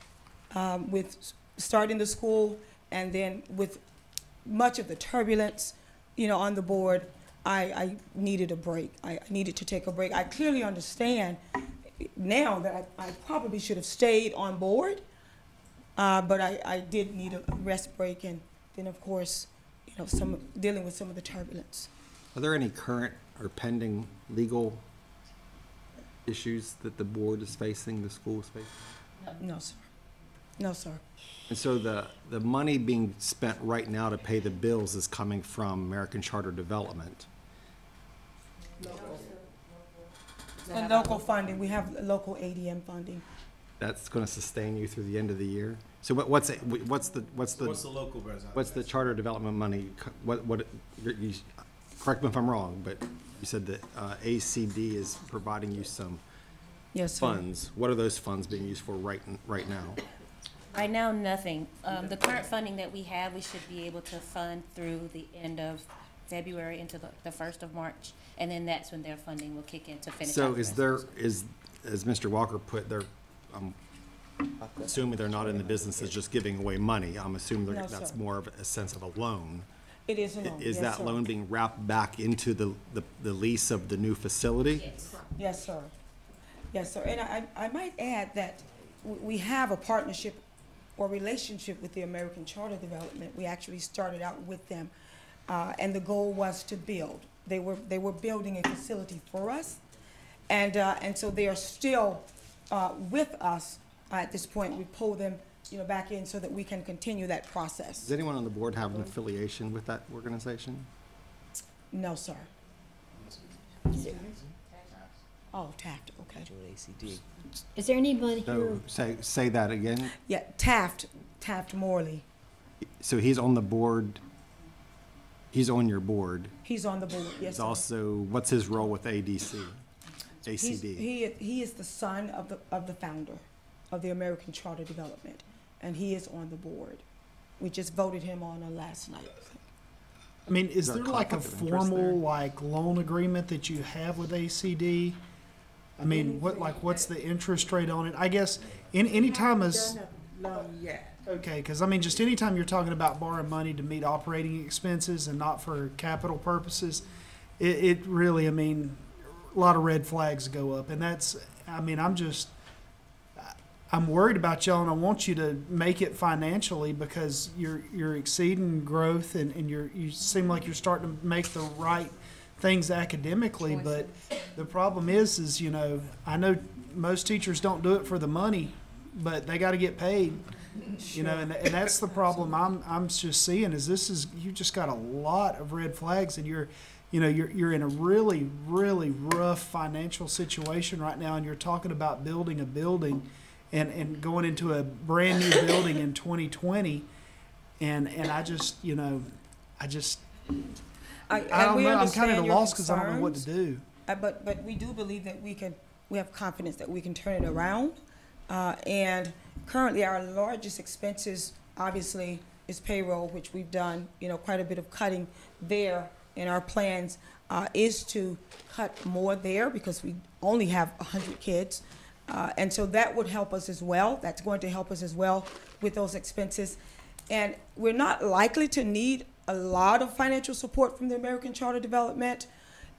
with starting the school, and then with much of the turbulence, on the board, I needed a break. I needed to take a break. I clearly understand now that I probably should have stayed on board, but I did need a rest break, and then of course, dealing with some of the turbulence. Are there any current or pending legal issues that the board is facing, the school is facing? No, sir. No, sir. And so the money being spent right now to pay the bills is coming from American Charter Development. And local funding, we have local ADM funding. That's going to sustain you through the end of the year. So what's the What's the local version? what's the charter development money? You, correct me if I'm wrong, but you said that ACD is providing you some funds. What are those funds being used for right now? Right now, nothing. The current funding that we have, we should be able to fund through the end of February into the 1st of March, and then that's when their funding will kick in to finish. So as Mr. Walker put, I'm assuming they're not in the business of just giving away money. I'm assuming that's more of a sense of a loan. It is a loan. Is yes, that sir. loan being wrapped back into the lease of the new facility? Yes. Yes, sir. Yes, sir. And I might add that we have a partnership or relationship with the American Charter Development. We actually started out with them, and the goal was to build. They were building a facility for us, and so they are still with us at this point. We pull them, back in so that we can continue that process. Does anyone on the board have an affiliation with that organization? No, sir. Oh, Taft. Okay. Is there anybody So say that again. Yeah, Taft Morley. So he's on the board. He's on your board. He's on the board. Yes. He's Sir. also, what's his role with ACD? He is the son of the founder of the American Charter Development, and he is on the board. We just voted him on last night. I mean, is there there a like a conflict of interest there? formal loan agreement that you have with ACD? I mean, what's the interest rate on it? I guess anytime is okay, because I mean, just anytime you're talking about borrowing money to meet operating expenses and not for capital purposes, it really, I mean, a lot of red flags go up, and that's, I mean, I'm worried about y'all, and I want you to make it financially because you're exceeding growth, and you seem like you're starting to make the right things academically, but the problem is I know most teachers don't do it for the money, but they got to get paid, and that's the problem I'm just seeing is you just got a lot of red flags, and you're in a really, really rough financial situation right now, and you're talking about building a building and going into a brand new building in 2020, and I don't know. I'm kind of at a loss because I don't know what to do. But we do believe that we have confidence that we can turn it around. And currently, our largest expenses, obviously, is payroll, which we've done, quite a bit of cutting there. And our plans is to cut more there because we only have 100 kids. And so that would help us as well. That's going to help us as well with those expenses. And we're not likely to need a lot of financial support from the American Charter Development.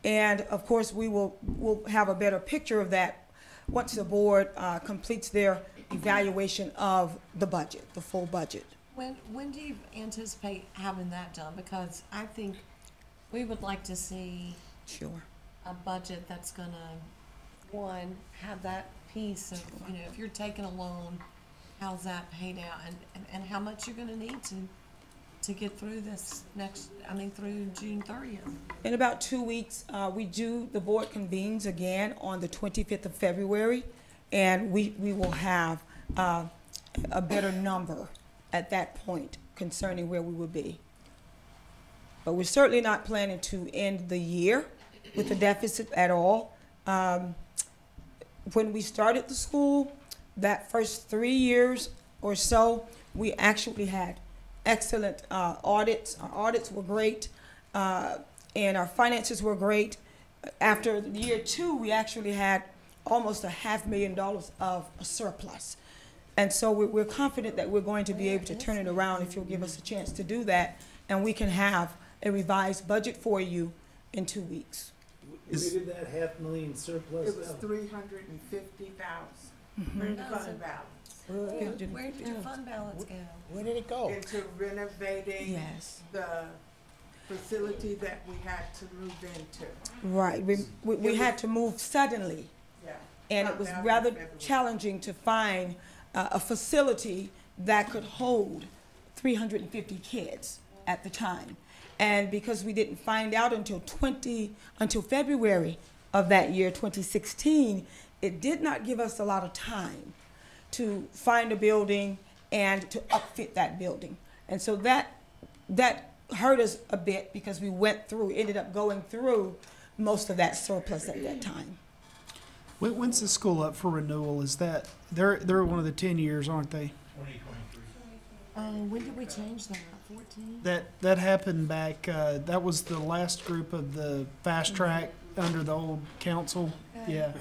And of course, we'll have a better picture of that once the board completes their evaluation of the budget, the full budget. When do you anticipate having that done? Because I think we would like to see a budget that's gonna, one, have that piece of, if you're taking a loan, how's that paid out, and how much you're gonna need to get through this through June 30th? In about 2 weeks, the board convenes again on the 25th of February, and we will have a better number at that point concerning where we will be. But we're certainly not planning to end the year with a deficit at all. When we started the school, that first 3 years or so, we actually had excellent audits. Our audits were great, and our finances were great. After year 2, we actually had almost $500,000 of a surplus. And so we're confident that we're going to be able to turn it around if you'll give us a chance to do that, and we can have a revised budget for you in 2 weeks. Where did that $500,000 surplus It was go? 350,000. Where's the fund balance? Where did your fund balance go? Where did it go? Into renovating Yes. the facility that we had to move into. Right. We had to move suddenly. Yeah. And it was rather challenging to find a facility that could hold 350 kids at the time. And because we didn't find out until February of that year, 2016, it did not give us a lot of time to find a building and to upfit that building. And so that hurt us a bit because we ended up going through most of that surplus at that time. When's the school up for renewal? Is that, they're one of the 10 years, aren't they? 2023. When did we change that? 14? That happened back, that was the last group of the fast track under the old council. Yeah.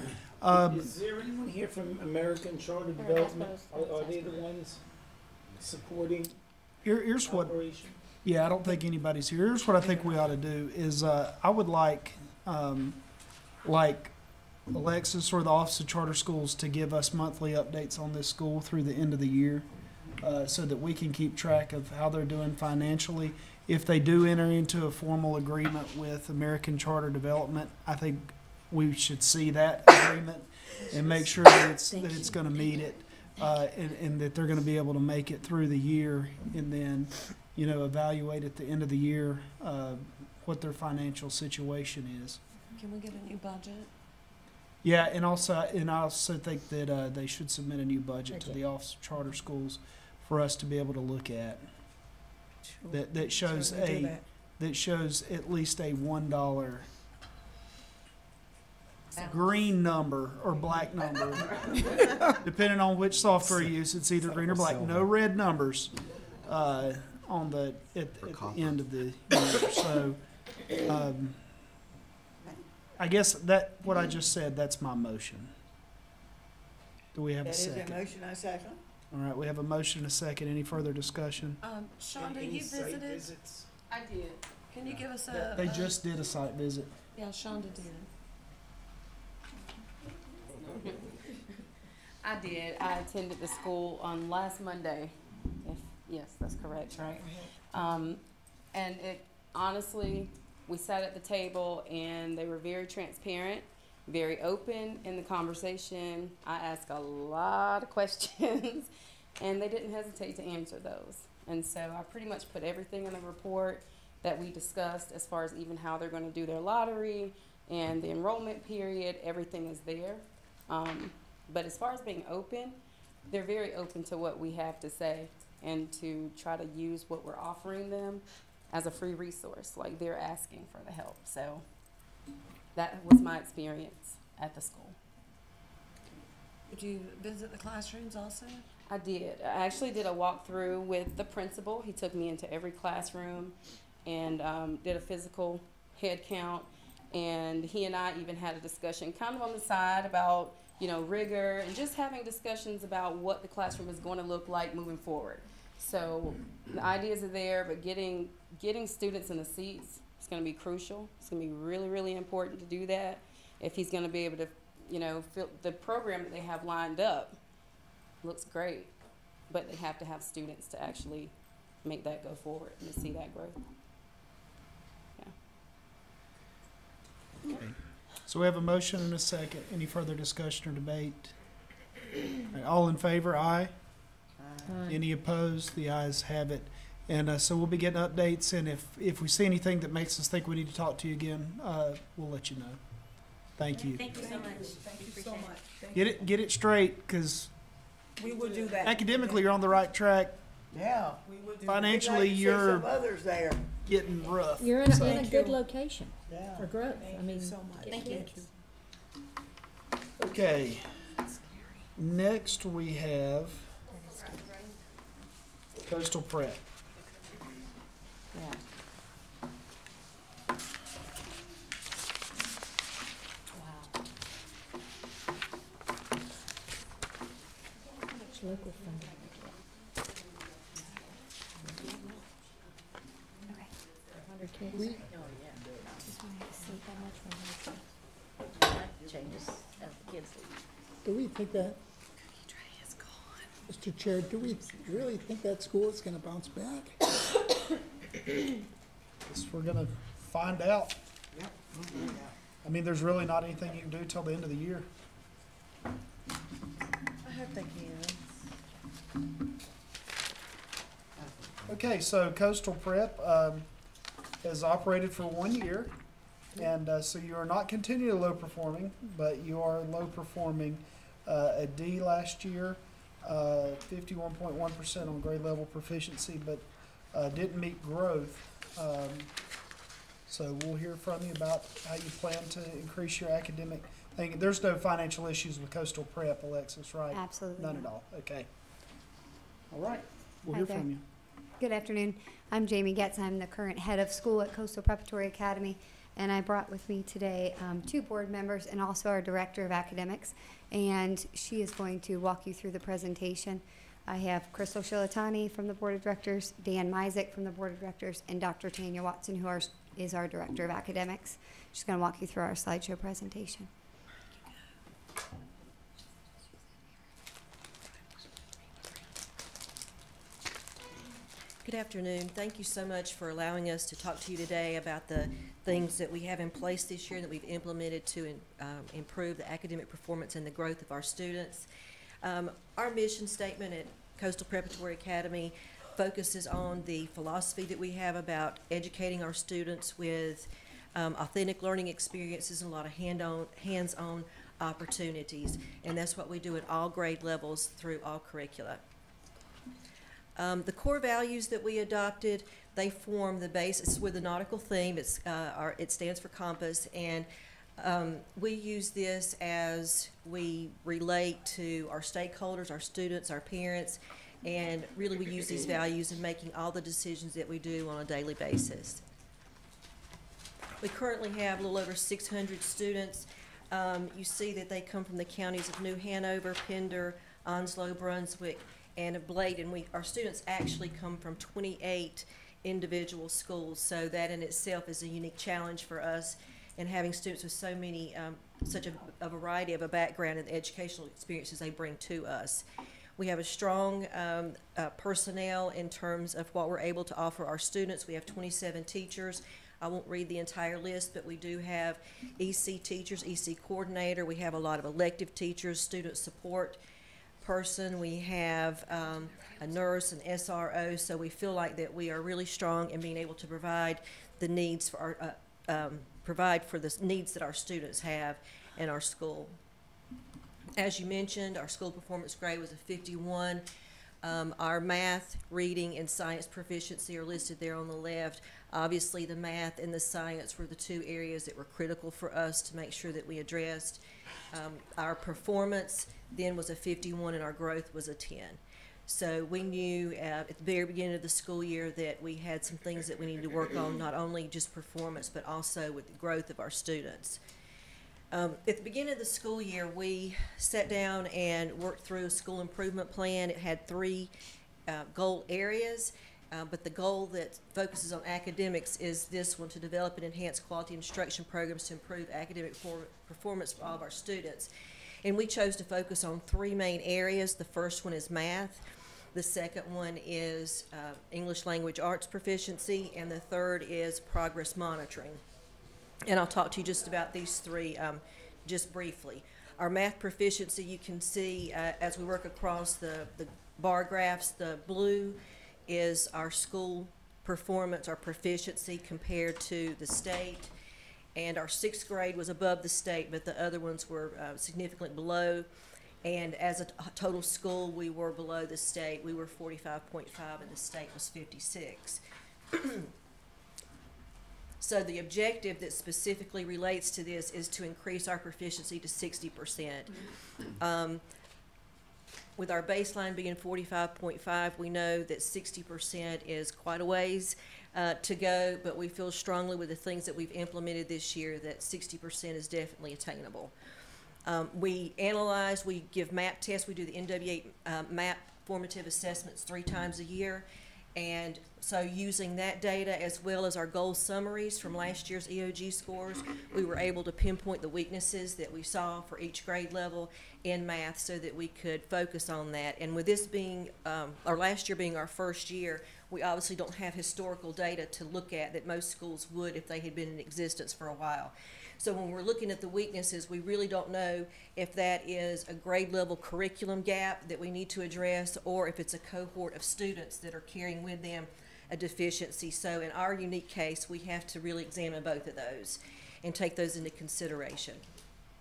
Is there anyone here from American Charter Development? Are they the ones supporting Here's what, operation? yeah, I don't think anybody's here. Here's what I think we ought to do is, I would like Alexis or the Office of Charter Schools to give us monthly updates on this school through the end of the year, so that we can keep track of how they're doing financially. If they do enter into a formal agreement with American Charter Development, I think we should see that agreement and make sure that it's going to meet it, and that they're going to be able to make it through the year, and then, evaluate at the end of the year what their financial situation is. Can we get a new budget? Yeah, and I also think that they should submit a new budget to the Office of Charter Schools for us to be able to look at. That shows at least a $1 green number or black number, depending on which software you use. It's either green or black. No red numbers at the end of the year. So. I guess what I just said, that's my motion. Do we have a second? That is a motion, I second. All right, we have a motion and a second. Any further discussion? Shonda, Any you site visited? visits? I did. Can you give us They just did a site visit. Yeah, Shonda did. I did. I attended the school on last Monday. Yes, that's correct, right? And it honestly, we sat at the table and they were very transparent, very open in the conversation. I asked a lot of questions and they didn't hesitate to answer those. And so I pretty much put everything in the report that we discussed as far as even how they're going to do their lottery and the enrollment period. Everything is there. But as far as being open, they're very open to what we have to say and to try to use what we're offering them as a free resource, like they're asking for the help. So that was my experience at the school. Did you visit the classrooms also? I did. I actually did a walkthrough with the principal. He took me into every classroom and did a physical head count. And he and I even had a discussion kind of on the side about, rigor and just having discussions about what the classroom is going to look like moving forward. So the ideas are there, but getting students in the seats is going to be crucial. It's going to be really, really important to do that if he's going to be able to, fill the program that they have lined up looks great, but they have to have students to actually make that go forward and to see that growth. Yeah. Okay. So we have a motion and a second. Any further discussion or debate? All right, all in favor, aye. Any opposed? The ayes have it. And so we'll be getting updates, and if we see anything that makes us think we need to talk to you again, we'll let you know. Thank you. Thank you so much. Thank you so much. Thank Get it straight, because We will do that. academically you're on the right track. Yeah. We will do that. Financially, We'd like to see you're some others there. getting rough. You're in a, So- in a good location Yeah. for growth. I mean, so much. Thank you. Okay. Next we have Coastal Prep. local funding. Okay. 100 kids. Just wanted to see how much we Changes as the kids leave. Do we think that, Mr. Chair, do we really think that school is gonna bounce back? Guess we're gonna find out. Yep. I mean, there's really not anything you can do till the end of the year. I hope they can. Okay, so Coastal Prep has operated for 1 year, and so you are not continually low performing, but you are low performing a D last year, 51.1% on grade level proficiency, but didn't meet growth. So we'll hear from you about how you plan to increase your academic thing. There's no financial issues with Coastal Prep, Alexis, right? Absolutely None at not. all. Okay. All right. We'll Hi hear there. from you. Good afternoon. I'm Jamie Getz. I'm the current head of school at Coastal Preparatory Academy, and I brought with me today 2 board members and also our director of academics, and she is going to walk you through the presentation. I have Crystal Shilatani from the board of directors, Dan Mizek from the board of directors, and Dr. Tanya Watson, who is our director of academics. She's going to walk you through our slideshow presentation. Good afternoon. Thank you so much for allowing us to talk to you today about the things that we have in place this year that we've implemented to improve the academic performance and the growth of our students. Our mission statement at Coastal Preparatory Academy focuses on the philosophy that we have about educating our students with authentic learning experiences and a lot of hands-on opportunities. And that's what we do at all grade levels through all curricula. The core values that we adopted, they form the basis with the nautical theme. It stands for COMPASS, and we use this as we relate to our stakeholders, our students, our parents, and really we use these values in making all the decisions that we do on a daily basis. We currently have a little over 600 students. You see that they come from the counties of New Hanover, Pender, Onslow, Brunswick, and Bladen. Our students actually come from 28 individual schools, so that in itself is a unique challenge for us. And having students with so many, such a variety of a background and the educational experiences they bring to us. We have a strong personnel in terms of what we're able to offer our students. We have 27 teachers. I won't read the entire list, but we do have EC teachers, EC coordinator. We have a lot of elective teachers, student support person. We have a nurse, an SRO, so we feel like that we are really strong in being able to provide the needs for our the needs that our students have in our school. As you mentioned, our school performance grade was a 51. Our math, reading, and science proficiency are listed there on the left. Obviously, the math and the science were the 2 areas that were critical for us to make sure that we addressed. Our performance then was a 51 and our growth was a 10. So we knew at the very beginning of the school year that we had some things that we needed to work on, not only just performance, but also with the growth of our students. At the beginning of the school year, we sat down and worked through a school improvement plan. It had 3 goal areas, but the goal that focuses on academics is this one, to develop and enhance quality instruction programs to improve academic performance for all of our students. And we chose to focus on 3 main areas. The first one is math. The second one is English language arts proficiency. And the third is progress monitoring. And I'll talk to you just about these 3 just briefly. Our math proficiency, you can see as we work across the bar graphs, the blue is our school performance, our proficiency compared to the state. And our 6th grade was above the state, but the other ones were significantly below. And as a total school, we were below the state. We were 45.5 and the state was 56. So the objective that specifically relates to this is to increase our proficiency to 60%. With our baseline being 45.5, we know that 60% is quite a ways to go, but we feel strongly with the things that we've implemented this year that 60% is definitely attainable. We analyze, we give MAP tests, we do the NWA MAP formative assessments 3 times a year. And so using that data as well as our goal summaries from last year's EOG scores, we were able to pinpoint the weaknesses that we saw for each grade level in math so that we could focus on that. And with this being, or last year being our first year, we obviously don't have historical data to look at that most schools would if they had been in existence for a while. So when we're looking at the weaknesses, we really don't know if that is a grade level curriculum gap that we need to address or if it's a cohort of students that are carrying with them a deficiency. So in our unique case, we have to really examine both of those and take those into consideration.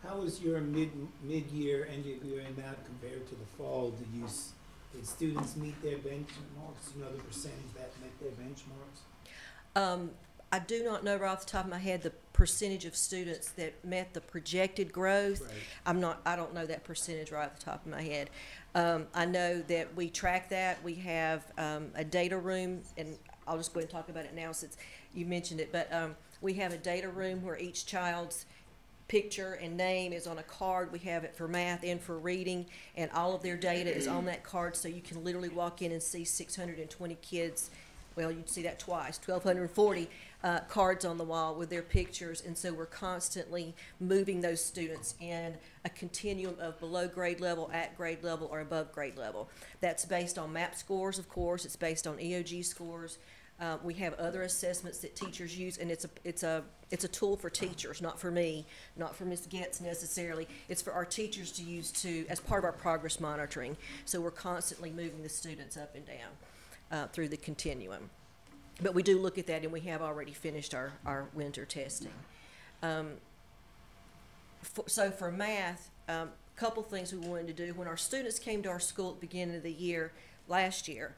How was your mid-year, end of year in math compared to the fall? Did students meet their benchmarks? You know, the percentage that met their benchmarks? I do not know right off the top of my head the percentage of students that met the projected growth. Right. I don't know that percentage right off the top of my head. I know that we track that. We have a data room, and I'll just go ahead and talk about it now since you mentioned it, but we have a data room where each child's picture and name is on a card. We have it for math and for reading, and all of their data is on that card, so you can literally walk in and see 620 kids. Well, you'd see that twice, 1,240 cards on the wall with their pictures, and so we're constantly moving those students in a continuum of below grade level, at grade level, or above grade level. That's based on MAP scores, of course. It's based on EOG scores. We have other assessments that teachers use, and it's a tool for teachers, not for me, not for Ms. Getz necessarily. It's for our teachers to use as part of our progress monitoring. So we're constantly moving the students up and down through the continuum. But we do look at that, and we have already finished our winter testing. So for math, a couple things we wanted to do. When our students came to our school at the beginning of the year, last year,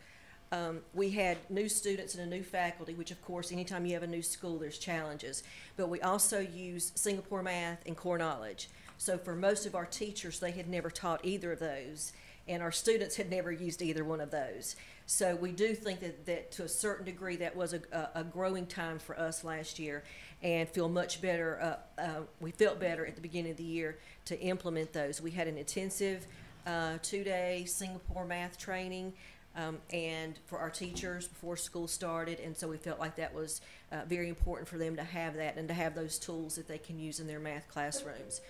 we had new students and a new faculty, which of course, anytime you have a new school, there's challenges. But we also use Singapore math and core knowledge. So for most of our teachers, they had never taught either of those, and our students had never used either one of those. So we do think that to a certain degree that was a growing time for us last year, and feel much better. We felt better at the beginning of the year to implement those. We had an intensive 2-day Singapore math training and for our teachers before school started, and so we felt like that was very important for them to have that and to have those tools that they can use in their math classrooms.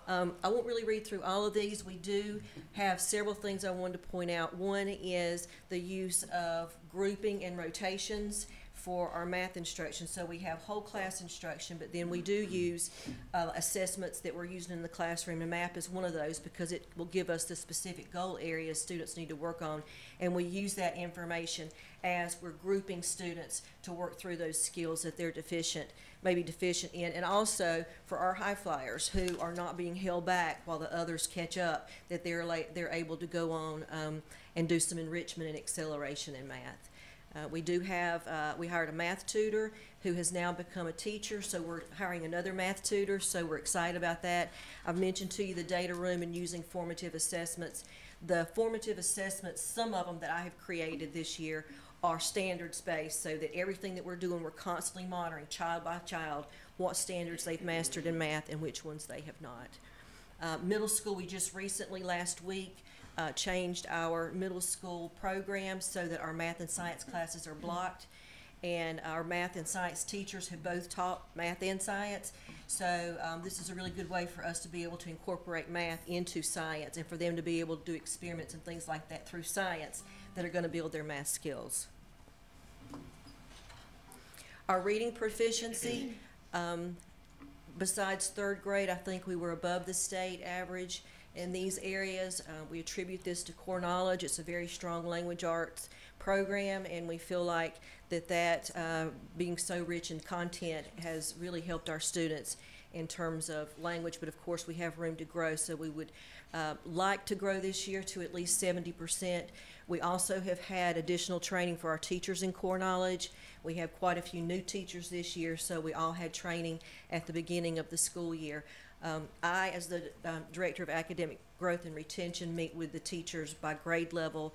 I won't really read through all of these. We do have several things I wanted to point out. One is the use of grouping and rotations for our math instruction. So we have whole class instruction, but then we do use assessments that we're using in the classroom, and MAP is one of those because it will give us the specific goal areas students need to work on, and we use that information as we're grouping students to work through those skills that they're maybe deficient in, and also for our high flyers who are not being held back while the others catch up, that they're able to go on and do some enrichment and acceleration in math. We do have, we hired a math tutor who has now become a teacher, so we're hiring another math tutor, so we're excited about that. I've mentioned to you the data room and using formative assessments. The formative assessments, some of them that I have created this year, are standards-based, so that everything that we're doing, we're constantly monitoring child by child what standards they've mastered in math and which ones they have not. Middle school, we just recently, last week, changed our middle school program so that our math and science classes are blocked, and our math and science teachers have both taught math and science. So this is a really good way for us to be able to incorporate math into science and for them to be able to do experiments and things like that through science that are going to build their math skills. Our reading proficiency, besides third grade, I think we were above the state average in these areas. We attribute this to Core Knowledge. It's a very strong language arts program, and we feel like that being so rich in content has really helped our students in terms of language, but of course we have room to grow, so we would like to grow this year to at least 70%. We also have had additional training for our teachers in Core Knowledge. We have quite a few new teachers this year, so we all had training at the beginning of the school year. I, as the Director of Academic Growth and Retention, meet with the teachers by grade level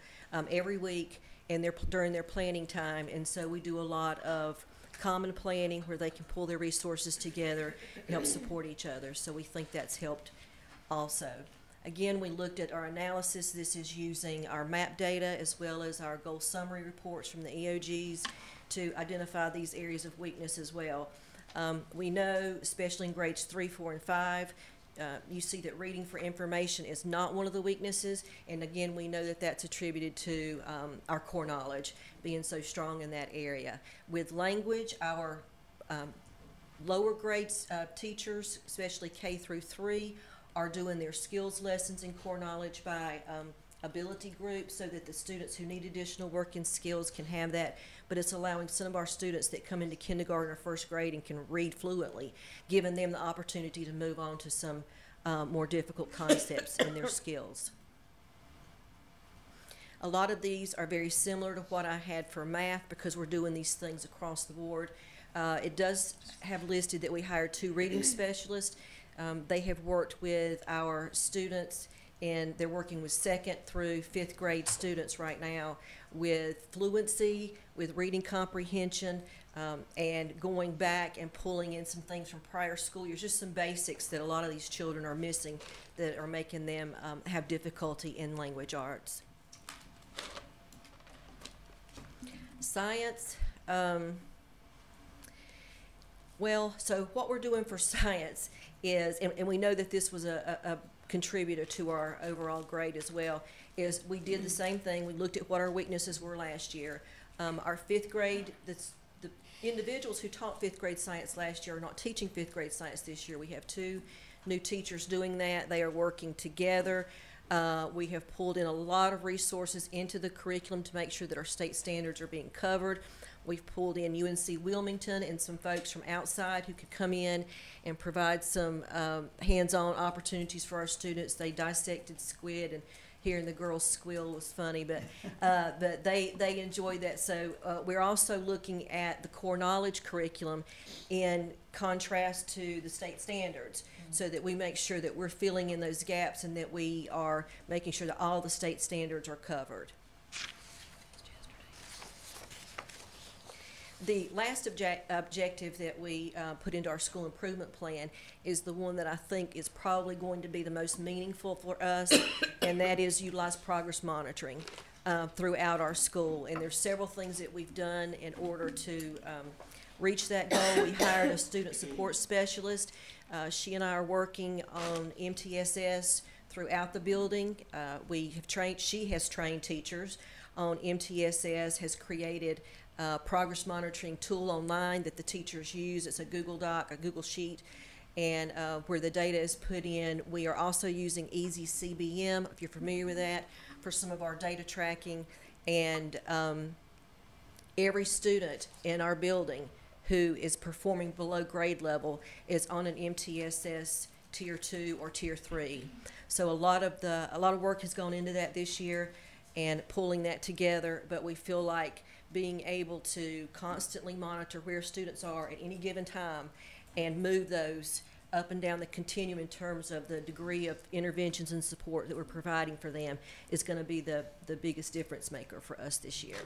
every week and during their planning time, and so we do a lot of common planning where they can pull their resources together and help support each other. So we think that's helped also. Again, we looked at our analysis. This is using our MAP data as well as our goal summary reports from the EOGs to identify these areas of weakness as well. We know, especially in grades 3, 4, and 5, you see that reading for information is not one of the weaknesses, and again, we know that that's attributed to our core knowledge being so strong in that area. With language, our lower grades teachers, especially K through 3, are doing their skills lessons in core knowledge by ability groups so that the students who need additional work in skills can have that, but it's allowing some of our students that come into kindergarten or first grade and can read fluently, giving them the opportunity to move on to some more difficult concepts in their skills. A lot of these are very similar to what I had for math because we're doing these things across the board. It does have listed that we hired 2 reading specialists. They have worked with our students, and they're working with 2nd through 5th grade students right now with fluency, with reading comprehension, and going back and pulling in some things from prior school years, just some basics that a lot of these children are missing that are making them have difficulty in language arts. Science, well, so what we're doing for science is, and we know that this was a contributor to our overall grade as well, is we did the same thing. We looked at what our weaknesses were last year. Our 5th grade, the individuals who taught 5th grade science last year are not teaching 5th grade science this year. We have 2 new teachers doing that. They are working together. We have pulled in a lot of resources into the curriculum to make sure that our state standards are being covered. We've pulled in UNC Wilmington and some folks from outside who could come in and provide some hands-on opportunities for our students. They dissected squid, and hearing the girls squeal was funny, but they enjoyed that. So we're also looking at the core knowledge curriculum in contrast to the state standards, so that we make sure that we're filling in those gaps and that we are making sure that all the state standards are covered. The last objective that we put into our school improvement plan is the one that I think is probably going to be the most meaningful for us, and that is utilize progress monitoring throughout our school. And there's several things that we've done in order to reach that goal. We hired a student support specialist. She and I are working on MTSS throughout the building. She has trained teachers on MTSS, has created progress monitoring tool online that the teachers use. It's a Google Doc, a Google Sheet, and where the data is put in. We are also using Easy CBM, if you're familiar with that, for some of our data tracking. And every student in our building who is performing below grade level is on an MTSS Tier 2 or Tier 3. So a lot of work has gone into that this year and pulling that together, but we feel like being able to constantly monitor where students are at any given time and move those up and down the continuum in terms of the degree of interventions and support that we're providing for them is going to be the biggest difference maker for us this year.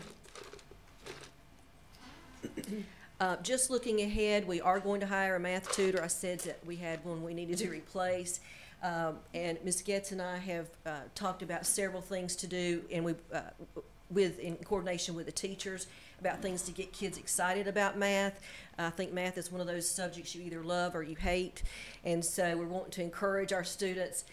Just looking ahead, we are going to hire a math tutor. I said that we had one we needed to replace. And Ms. Getz and I have talked about several things to do, and in coordination with the teachers, about things to get kids excited about math. I think math is one of those subjects you either love or you hate, and so we're wanting to encourage our students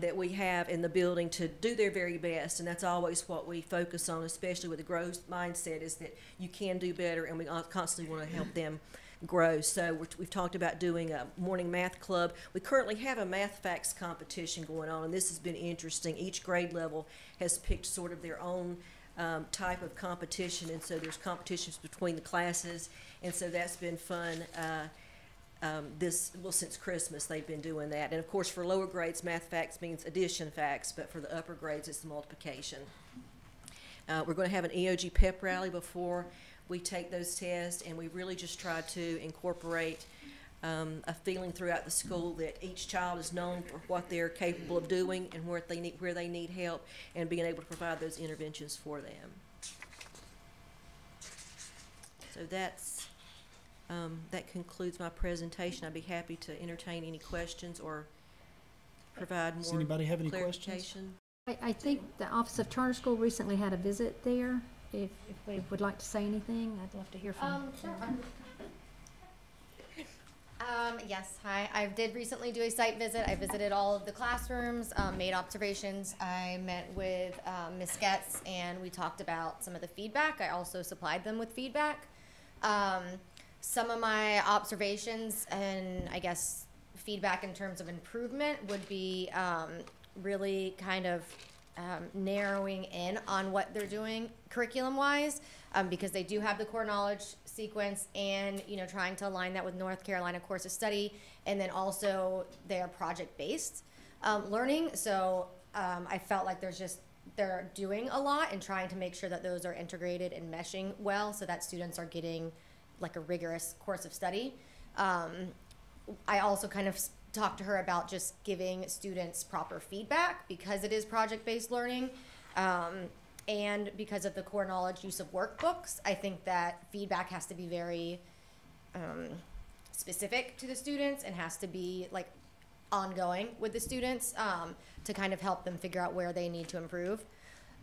that we have in the building to do their very best, and that's always what we focus on, especially with the growth mindset, is that you can do better, and we constantly want to help them grow. So we've talked about doing a morning math club. We currently have a math facts competition going on, and this has been interesting. Each grade level has picked sort of their own type of competition, and so there's competitions between the classes, and so that's been fun. Since Christmas they've been doing that, and of course for lower grades, math facts means addition facts, but for the upper grades it's multiplication. We're going to have an EOG pep rally before we take those tests, and we really just try to incorporate a feeling throughout the school that each child is known for what they're capable of doing and where they need help, and being able to provide those interventions for them. So that concludes my presentation. I'd be happy to entertain any questions or provide more Does anybody have any clarification. I think the Office of Charter School recently had a visit there. If we would like to say anything, I'd love to hear from Sure. Yes, hi. I did recently do a site visit. I visited all of the classrooms, made observations. I met with Ms. Getz, and we talked about some of the feedback. I also supplied them with feedback. Some of my observations and I guess feedback in terms of improvement would be really kind of narrowing in on what they're doing curriculum-wise, because they do have the core knowledge sequence, and trying to align that with North Carolina course of study, and then also their project-based learning. So I felt like they're doing a lot and trying to make sure that those are integrated and meshing well, so that students are getting like a rigorous course of study. I also kind of talked to her about just giving students proper feedback, because it is project-based learning, and because of the core knowledge use of workbooks. I think that feedback has to be very specific to the students and has to be like ongoing with the students, to kind of help them figure out where they need to improve.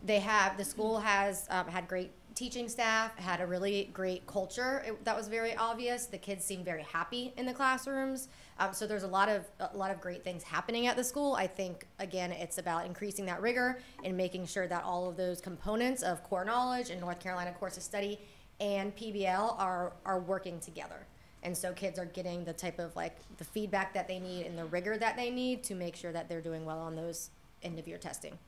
The school has had great teaching staff, had a really great culture. That was very obvious. The kids seem very happy in the classrooms. So there's a lot of great things happening at the school. I think, again, it's about increasing that rigor and making sure that all of those components of core knowledge and North Carolina course of study and PBL are working together. And so kids are getting the type of the feedback that they need and the rigor that they need to make sure that they're doing well on those end of year testing.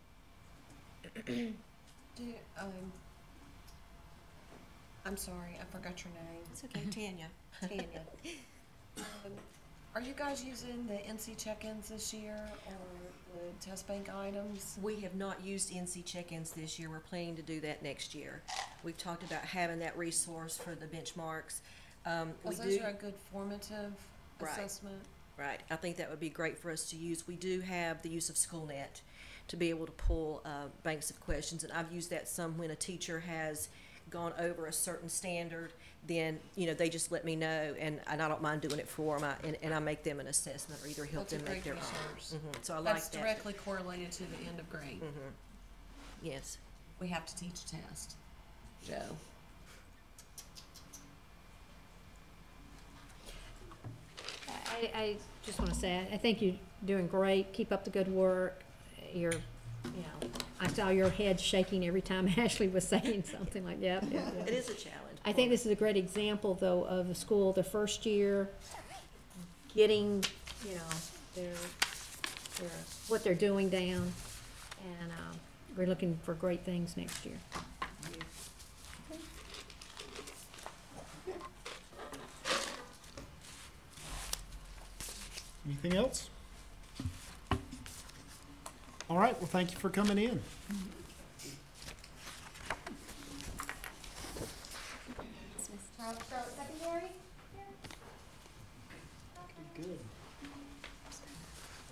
I'm sorry, I forgot your name. It's okay, Tanya. Tanya. Are you guys using the NC check-ins this year, or the test bank items? We have not used NC check-ins this year. We're planning to do that next year. We've talked about having that resource for the benchmarks. Those are a good formative assessment. Right. I think that would be great for us to use. We do have the use of SchoolNet to be able to pull banks of questions, and I've used that some when a teacher has gone over a certain standard. Then they just let me know, and I don't mind doing it for them, and I make them an assessment or either help them make their own. So I like that. That's directly correlated to the end of grade. Yes. We have to teach a test. So. I just want to say, I think you're doing great. Keep up the good work. I saw your head shaking every time Ashley was saying something like that. Yeah. It is a challenge. I think this is a great example, though, of a school, the first year, getting, what they're doing down, and we're looking for great things next year. Anything else? All right, well, thank you for coming in. Good.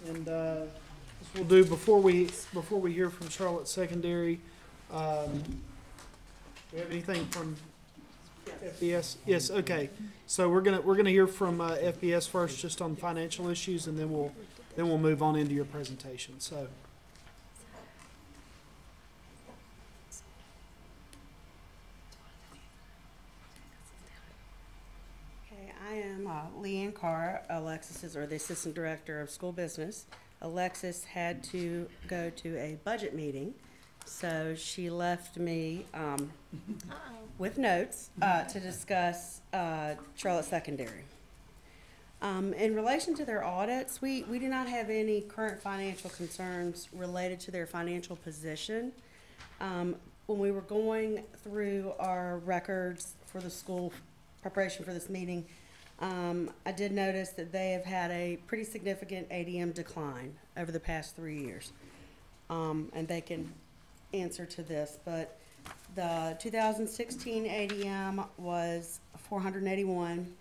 And this we'll do before we hear from Charlotte Secondary. Do we have anything from FBS? Yes. Okay. So we're gonna hear from FBS first, just on financial issues, and then we'll move on into your presentation. So. I am Leanne Carr, Alexis's, or the Assistant Director of School Business. Alexis had to go to a budget meeting, So she left me with notes to discuss Charlotte Secondary. In relation to their audits, we do not have any current financial concerns related to their financial position. When we were going through our records for the school preparation for this meeting, I did notice that they have had a pretty significant ADM decline over the past 3 years. And they can answer to this, but the 2016 ADM was 481,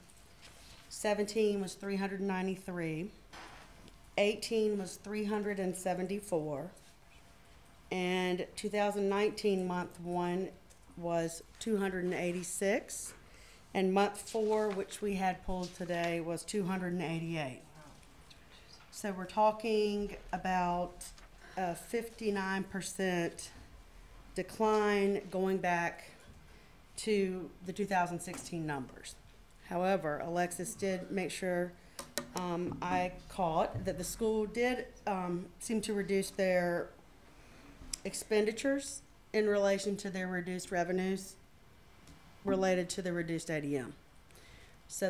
17 was 393, 18 was 374, and 2019 month 1 was 286, and month 4, which we had pulled today, was 288. So we're talking about a 59% decline going back to the 2016 numbers. However, Alexis did make sure I caught that the school did seem to reduce their expenditures in relation to their reduced revenues related to the reduced ADM. So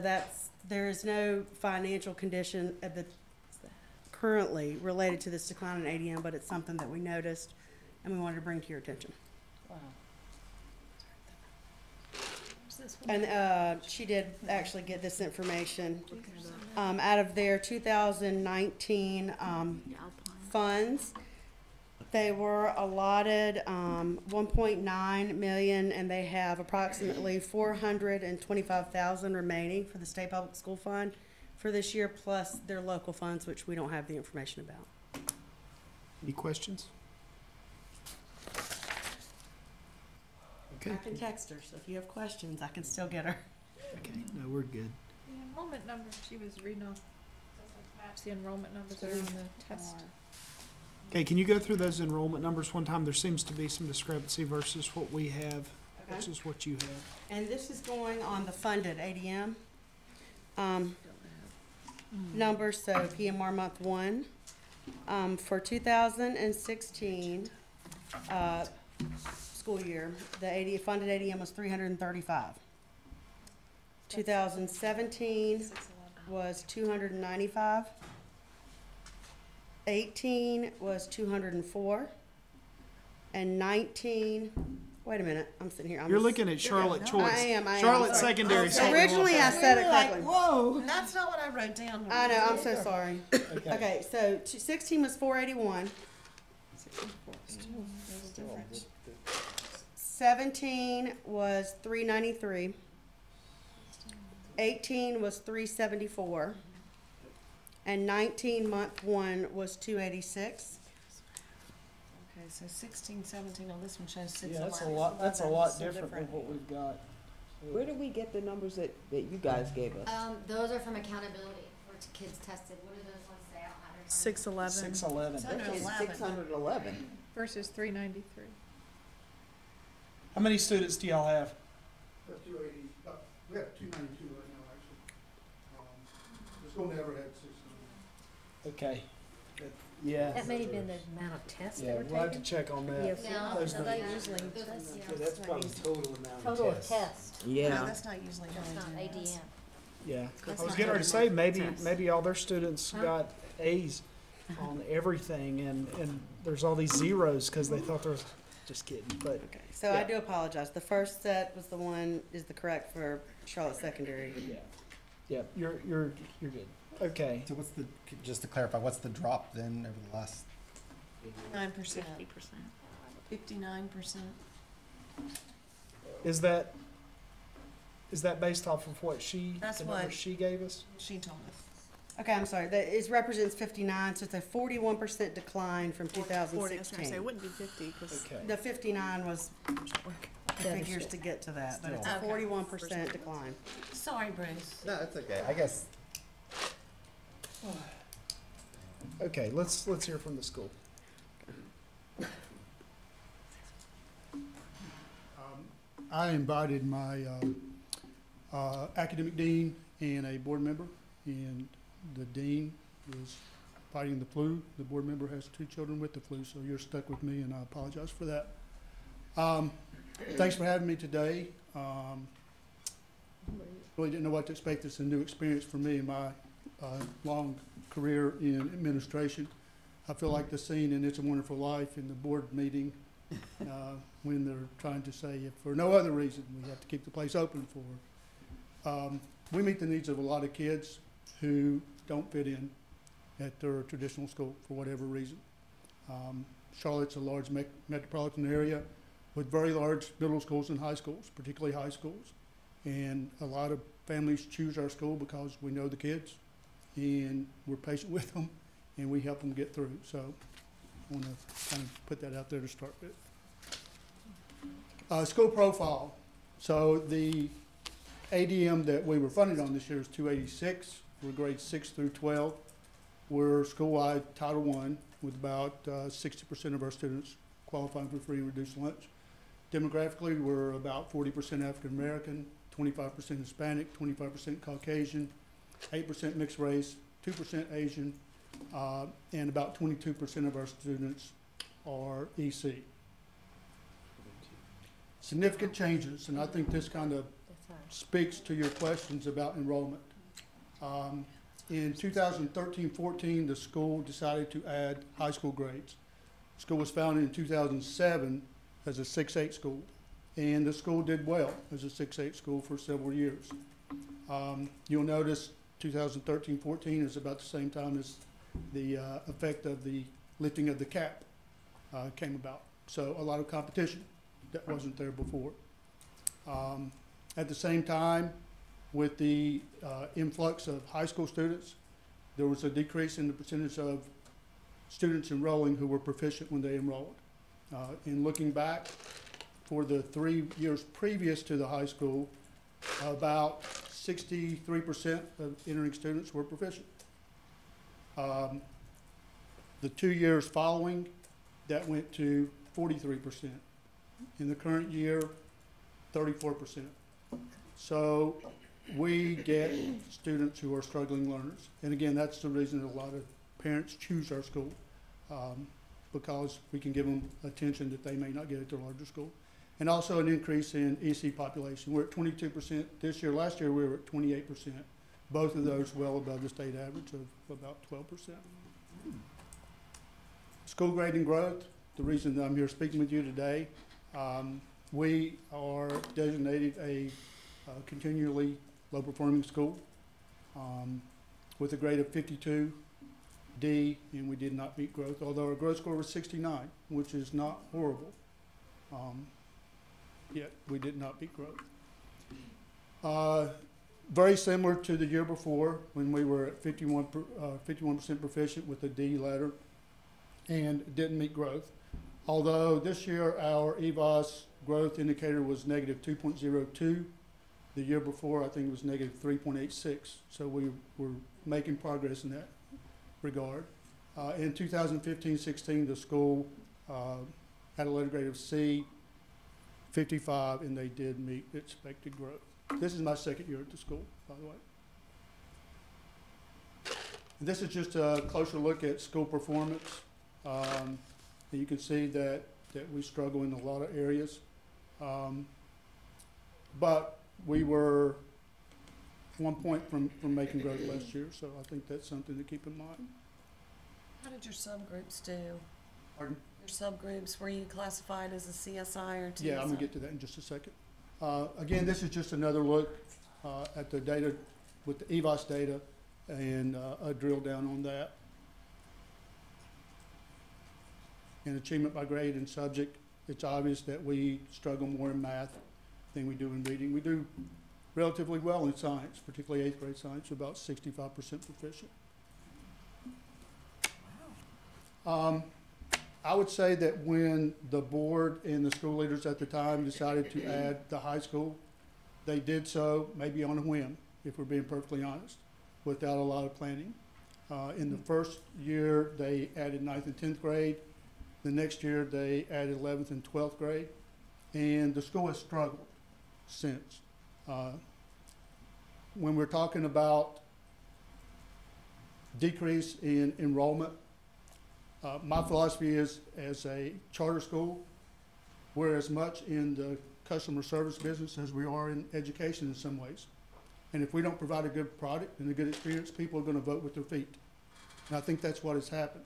there is no financial condition at the currently related to this decline in ADM, but it's something that we noticed and we wanted to bring to your attention. Wow. And she did actually get this information out of their 2019 funds. They were allotted 1.9 million, and they have approximately 425,000 remaining for the state public school fund for this year, plus their local funds, which we don't have the information about. Any questions? Okay. I can text her, so if you have questions, I can still get her. Okay, no, we're good. The enrollment numbers she was reading off, match the enrollment numbers that are on the test. Okay, can you go through those enrollment numbers one time? There seems to be some discrepancy versus what we have versus what you have. And this is going on the funded ADM numbers, so PMR month 1. For 2016 school year, the funded ADM was 335. 2017 was 295. 18 was 204. And 19, wait a minute, I'm sitting here. You're looking at Charlotte Choice. I am. Charlotte Sorry. Secondary. Originally, I said it correctly. Whoa, that's not what I wrote down. I know, I'm so sorry. Okay, so 16 was 481. 17 was 393. 18 was 374. And 19 month 1 was 286. Okay, so 16, 17 on this one shows 6. Yeah, that's a lot. That's a lot different than what we've got. Where did we get the numbers that you guys gave us? Those are from accountability for kids tested. What do those ones say? I don't have it. 611. 611. 611. Versus 393. How many students do y'all have? That's 280, we have 292 right now, actually. The school never had 600. Okay. Yeah. That may have been the amount of tests Yeah, that were we'll have to taken. check on that. Yes. No, Those no, they numbers. usually, Yeah, that's probably total amount of Total of tests. tests. no, Yeah. that's not usually That's not done. ADM. Yeah. That's I was not getting ready to total say, maybe, tests. maybe all their students got A's on everything and there's all these zeros because they thought there was, just kidding, but. Okay, so I do apologize. The first set was the one, is the correct for Charlotte Secondary. Yeah. Yeah, you're good. Okay. So what's just to clarify, what's the drop then over the last? 9%. 59%. Is that based off of what That's the numbers what- she gave us? She told us. Okay, I'm sorry. That it represents 59, so it's a 41% decline from 2016. it wouldn't be 50 because Okay. The 59 was the figures to get to that, but it's a Okay. 41% decline. Sorry, Bruce. No, it's okay. I guess. Okay, let's hear from the school. I invited my academic dean and a board member, and the dean was fighting the flu. The board member has 2 children with the flu, so you're stuck with me, and I apologize for that. Thanks for having me today. Really didn't know what to expect. It's a new experience for me in my long career in administration. I feel like the scene in It's a Wonderful Life in the board meeting when they're trying to say, if for no other reason, we have to keep the place open for. We meet the needs of a lot of kids who don't fit in at their traditional school for whatever reason. Charlotte's a large metropolitan area with very large middle schools and high schools, particularly high schools. And a lot of families choose our school because we know the kids and we're patient with them and we help them get through. So I want to kind of put that out there to start with. School profile. So the ADM that we were funded on this year is 286. We're grades 6 through 12. We're school-wide Title I with about 60% of our students qualifying for free and reduced lunch. Demographically, we're about 40% African American, 25% Hispanic, 25% Caucasian, 8% mixed race, 2% Asian, and about 22% of our students are EC. Significant changes, and I think this kind of speaks to your questions about enrollment. In 2013-14, the school decided to add high school grades. The school was founded in 2007 as a 6-8 school, and the school did well as a 6-8 school for several years. You'll notice 2013-14 is about the same time as the effect of the lifting of the cap came about. So a lot of competition that wasn't there before. At the same time, with the influx of high school students, there was a decrease in the percentage of students enrolling who were proficient when they enrolled. In looking back, for the 3 years previous to the high school, about 63% of entering students were proficient. The 2 years following, that went to 43%. In the current year, 34%. So we get students who are struggling learners. And again, that's the reason that a lot of parents choose our school, because we can give them attention that they may not get at their larger school. And also an increase in EC population. We're at 22% this year. Last year we were at 28%. Both of those well above the state average of about 12%. School grading growth, the reason that I'm here speaking with you today, we are designated a continually low performing school with a grade of 52D, and we did not meet growth, although our growth score was 69, which is not horrible. Yet we did not beat growth. Very similar to the year before when we were at 51% proficient with a D letter and didn't meet growth. Although this year our EVOS growth indicator was negative 2.02. The year before I think it was negative 3.86. So we were making progress in that regard. In 2015-16 the school had a letter grade of C, 55, and they did meet expected growth. This is my second year at the school, by the way. And this is just a closer look at school performance. You can see that we struggle in a lot of areas. But we were 1 point from making growth last year, so I think that's something to keep in mind. How did your subgroups do? Pardon? Your subgroups, were you classified as a CSI or TSI? Yeah, I'm going to get to that in just a second. Again, this is just another look at the data with the EVOS data and a drill down on that. In achievement by grade and subject, it's obvious that we struggle more in math than we do in reading. We do relatively well in science, particularly 8th grade science, about 65% proficient. I would say that when the board and the school leaders at the time decided to add the high school, they did so maybe on a whim, if we're being perfectly honest, without a lot of planning. In the first year, they added 9th and 10th grade. The next year, they added 11th and 12th grade. And the school has struggled since. When we're talking about decrease in enrollment. My philosophy is, as a charter school, we're as much in the customer service business as we are in education in some ways. And if we don't provide a good product and a good experience, people are going to vote with their feet. And I think that's what has happened.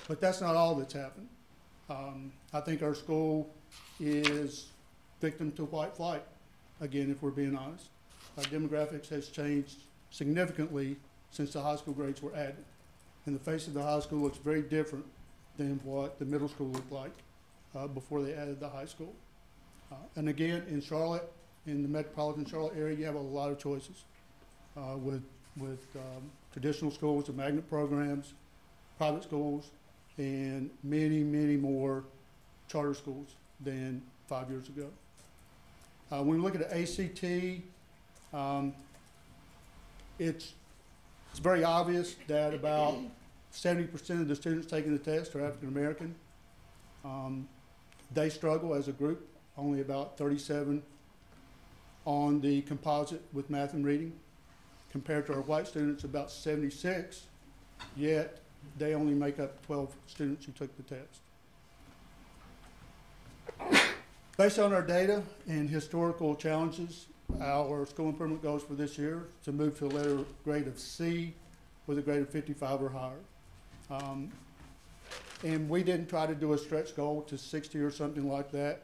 But that's not all that's happened. I think our school is victim to white flight, again, if we're being honest. Our demographics has changed significantly since the high school grades were added. And the face of the high school looks very different than what the middle school looked like before they added the high school. And again, in Charlotte, in the metropolitan Charlotte area, you have a lot of choices with traditional schools, the magnet programs, private schools, and many, many more charter schools than 5 years ago. When we look at the ACT, it's very obvious that about 70% of the students taking the test are African American. They struggle as a group, only about 37 on the composite with math and reading, compared to our white students, about 76, yet they only make up 12 students who took the test. Based on our data and historical challenges, our school improvement goals for this year is to move to a letter grade of C with a grade of 55 or higher. And we didn't try to do a stretch goal to 60 or something like that.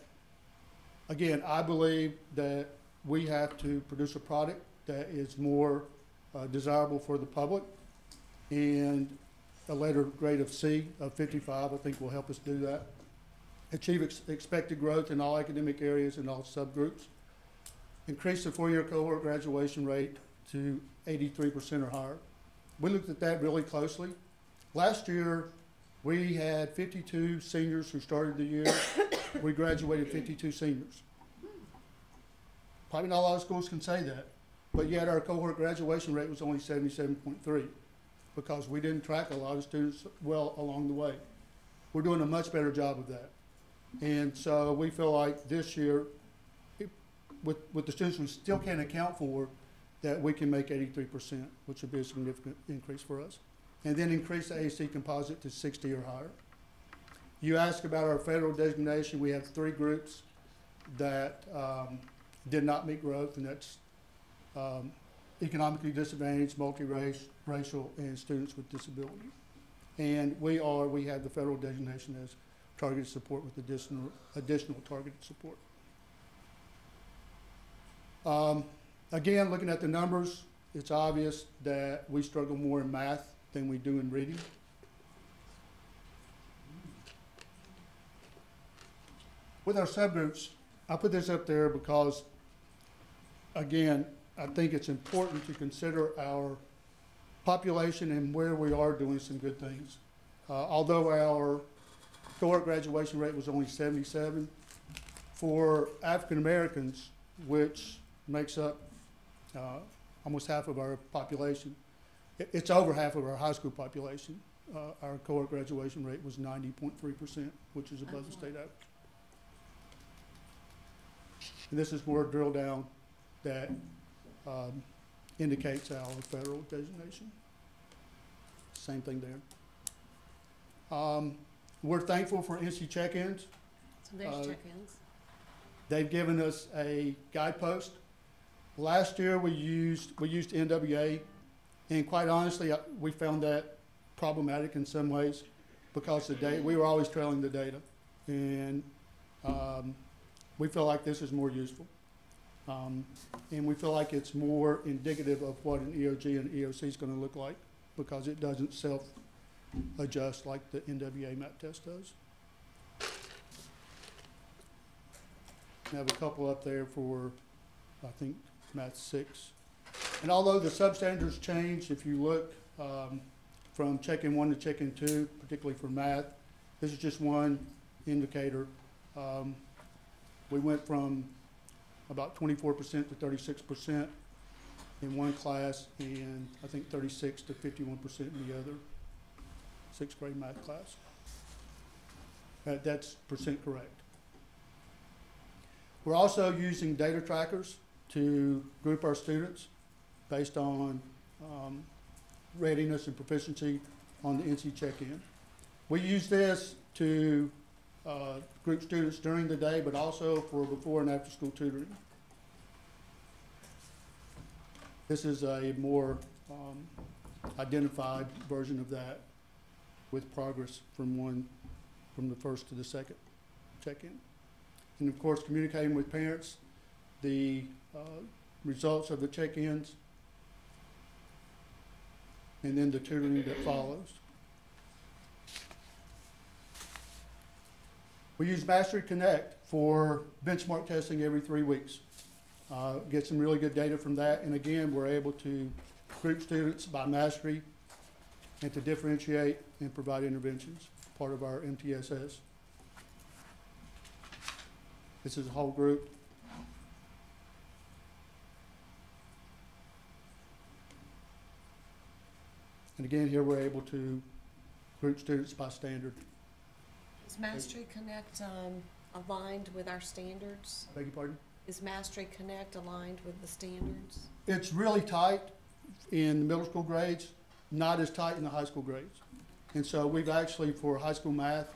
Again, I believe that we have to produce a product that is more desirable for the public, and a letter grade of C of 55 I think will help us do that. Achieve expected growth in all academic areas and all subgroups. Increase the four-year cohort graduation rate to 83% or higher. We looked at that really closely. Last year, we had 52 seniors who started the year. We graduated 52 seniors. Probably not a lot of schools can say that, but yet our cohort graduation rate was only 77.3 because we didn't track a lot of students well along the way. We're doing a much better job of that. And so we feel like this year, with the students we still can't account for, that we can make 83%, which would be a significant increase for us. And then increase the AC composite to 60 or higher. You asked about our federal designation. We have 3 groups that did not meet growth, and that's economically disadvantaged, multiracial, and students with disability. And we have the federal designation as targeted support with additional targeted support. Again, looking at the numbers, it's obvious that we struggle more in math than we do in reading. With our subgroups, I put this up there because, again, I think it's important to consider our population and where we are doing some good things. Although our cohort graduation rate was only 77, for African Americans, which makes up almost half of our population, it's over half of our high school population. Our cohort graduation rate was 90.3%, which is above the state average. And this is more drill down that indicates our federal designation. Same thing there. We're thankful for NC check-ins. So there's check-ins. They've given us a guidepost. Last year we used NWA, and quite honestly, we found that problematic in some ways because the data, we were always trailing the data, and we feel like this is more useful. And we feel like it's more indicative of what an EOG and EOC is going to look like because it doesn't self-adjust like the NWA map test does. I have a couple up there for, I think, Math 6. And although the substandards change, if you look from check-in 1 to check-in 2, particularly for math, this is just one indicator. We went from about 24% to 36% in one class, and I think 36 to 51% in the other 6th grade math class. That's percent correct. We're also using data trackers to group our students based on readiness and proficiency on the NC check-in. We use this to group students during the day, but also for before and after school tutoring. This is a more identified version of that with progress from the first to the second check-in. And of course, communicating with parents, the results of the check-ins, and then the tutoring that follows. We use Mastery Connect for benchmark testing every 3 weeks. Get some really good data from that, and again, we're able to group students by mastery and to differentiate and provide interventions, part of our MTSS. This is a whole group. And again, here we're able to group students by standard. Is Mastery Connect aligned with our standards? Beg your pardon? Is Mastery Connect aligned with the standards? It's really tight in the middle school grades, not as tight in the high school grades. And so we've actually, for high school math,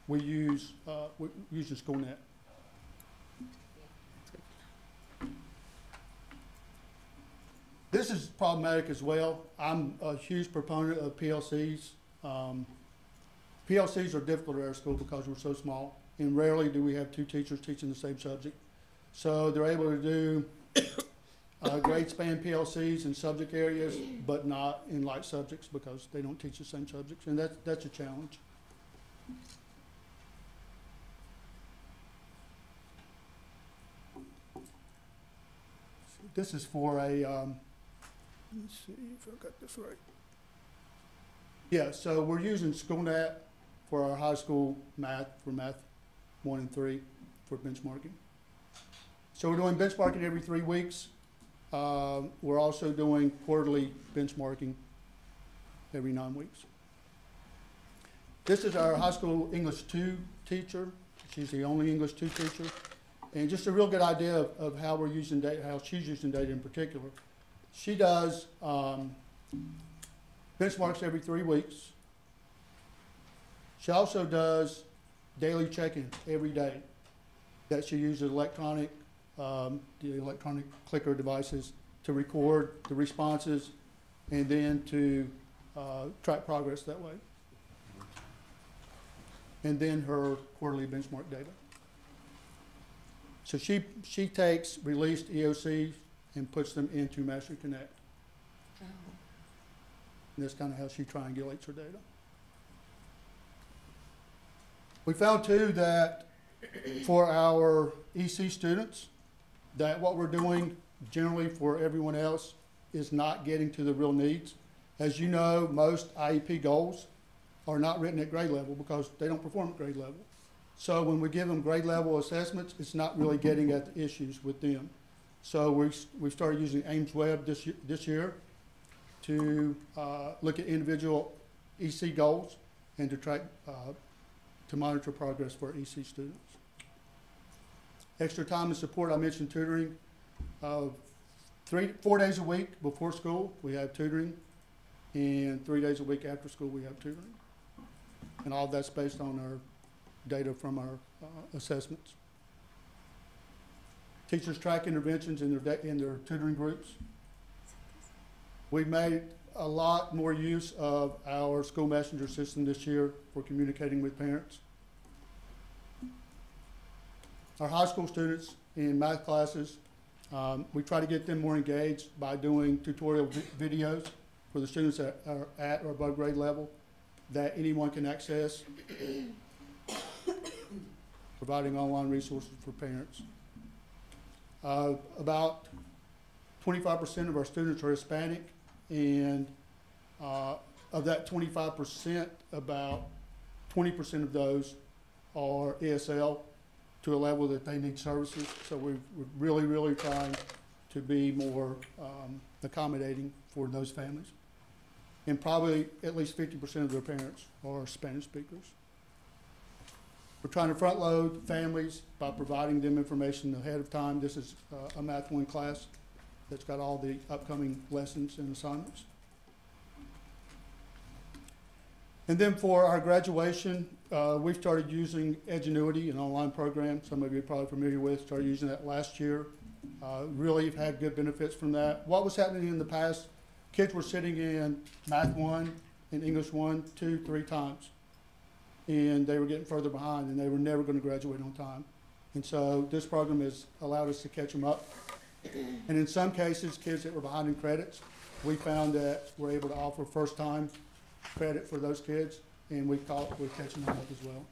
we use the SchoolNet. This is problematic as well. I'm a huge proponent of PLCs. PLCs are difficult at our school because we're so small, and rarely do we have 2 teachers teaching the same subject. So they're able to do grade span PLCs in subject areas, but not in light subjects because they don't teach the same subjects, and that's a challenge. This is for a, let me see if I got this right. Yeah, so we're using SchoolNet for our high school math, for math 1 and 3 for benchmarking. So we're doing benchmarking every 3 weeks. We're also doing quarterly benchmarking every 9 weeks. This is our high school English 2 teacher. She's the only English 2 teacher. And just a real good idea of how we're using data, how she's using data in particular. She does benchmarks every 3 weeks. She also does daily check-ins every day that she uses the electronic clicker devices to record the responses and then to track progress that way. And then her quarterly benchmark data. So she takes released EOCs and puts them into Mastery Connect. Oh. And that's kind of how she triangulates her data. We found too that for our EC students, that what we're doing generally for everyone else is not getting to the real needs. As you know, most IEP goals are not written at grade level because they don't perform at grade level. So when we give them grade level assessments, it's not really getting at the issues with them. So we started using AIMSweb this year to look at individual EC goals and to track, to monitor progress for EC students. Extra time and support, I mentioned tutoring. 4 days a week before school, we have tutoring, and 3 days a week after school, we have tutoring. And all that's based on our data from our assessments. Teachers track interventions in their tutoring groups. We've made a lot more use of our school messenger system this year for communicating with parents. Our high school students in math classes, we try to get them more engaged by doing tutorial videos for the students that are at or above grade level that anyone can access, providing online resources for parents. About 25% of our students are Hispanic, and of that 25%, about 20% of those are ESL to a level that they need services. So we're really, really trying to be more accommodating for those families. And probably at least 50% of their parents are Spanish speakers. We're trying to front load families by providing them information ahead of time. This is a Math 1 class that's got all the upcoming lessons and assignments. And then for our graduation, we've started using Edgenuity, an online program some of you are probably familiar with. Started using that last year. Really have had good benefits from that. What was happening in the past, kids were sitting in Math 1 and English 1, 2, 3 times. And they were getting further behind and they were never going to graduate on time. And so this program has allowed us to catch them up. And in some cases, kids that were behind in credits, we found that we're able to offer first time credit for those kids, and we're catching them up as well.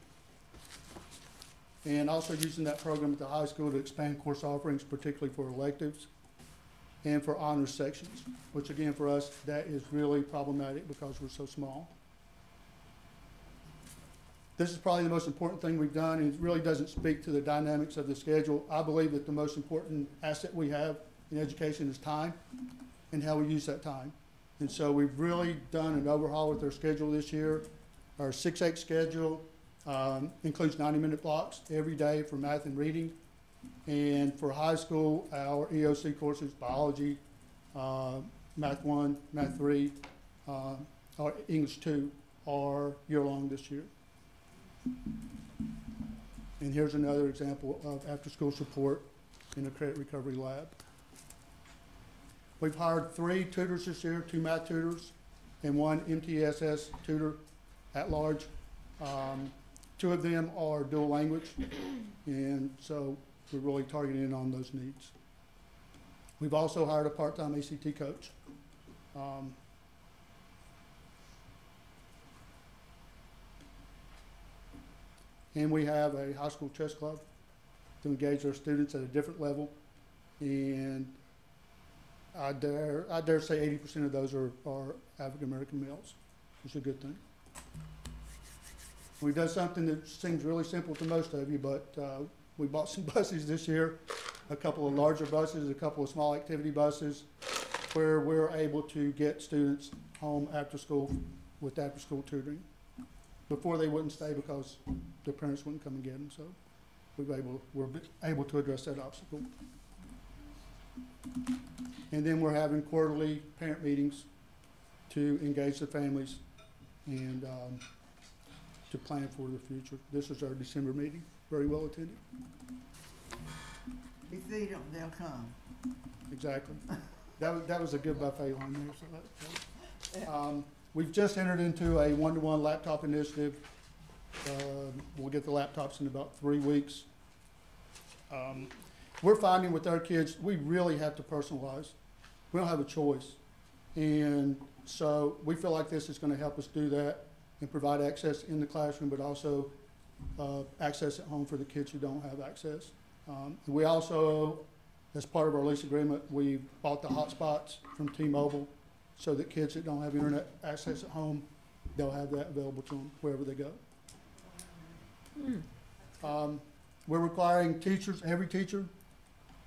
And also using that program at the high school to expand course offerings, particularly for electives and for honors sections, which again for us, that is really problematic because we're so small. This is probably the most important thing we've done, and it really doesn't speak to the dynamics of the schedule. I believe that the most important asset we have in education is time and how we use that time. And so we've really done an overhaul with our schedule this year. Our 6/8 schedule includes 90-minute blocks every day for math and reading. And for high school, our EOC courses, biology, Math 1, Math 3, or English 2 are year-long this year. And here's another example of after-school support in a credit recovery lab. We've hired 3 tutors this year, 2 math tutors and 1 MTSS tutor at large. 2 of them are dual language, and so we're really targeting in on those needs. We've also hired a part-time ACT coach. And we have a high school chess club to engage our students at a different level, and I dare say 80% of those are African American males, which is a good thing. We've done something that seems really simple to most of you, but we bought some buses this year, a couple of larger buses, a couple of small activity buses, where we're able to get students home after school with after school tutoring. Before they wouldn't stay because their parents wouldn't come and get them, so we're able to address that obstacle. And then we're having quarterly parent meetings to engage the families and to plan for the future. This is our December meeting, very well attended. If you feed them, they'll come. Exactly. That was a good buffet line there. So we've just entered into a one-to-one laptop initiative. We'll get the laptops in about 3 weeks. We're finding with our kids, we really have to personalize. We don't have a choice. And so we feel like this is going to help us do that and provide access in the classroom, but also access at home for the kids who don't have access. We also, as part of our lease agreement, we bought the hotspots from T-Mobile so that kids that don't have internet access at home, they'll have that available to them wherever they go. We're requiring teachers, every teacher,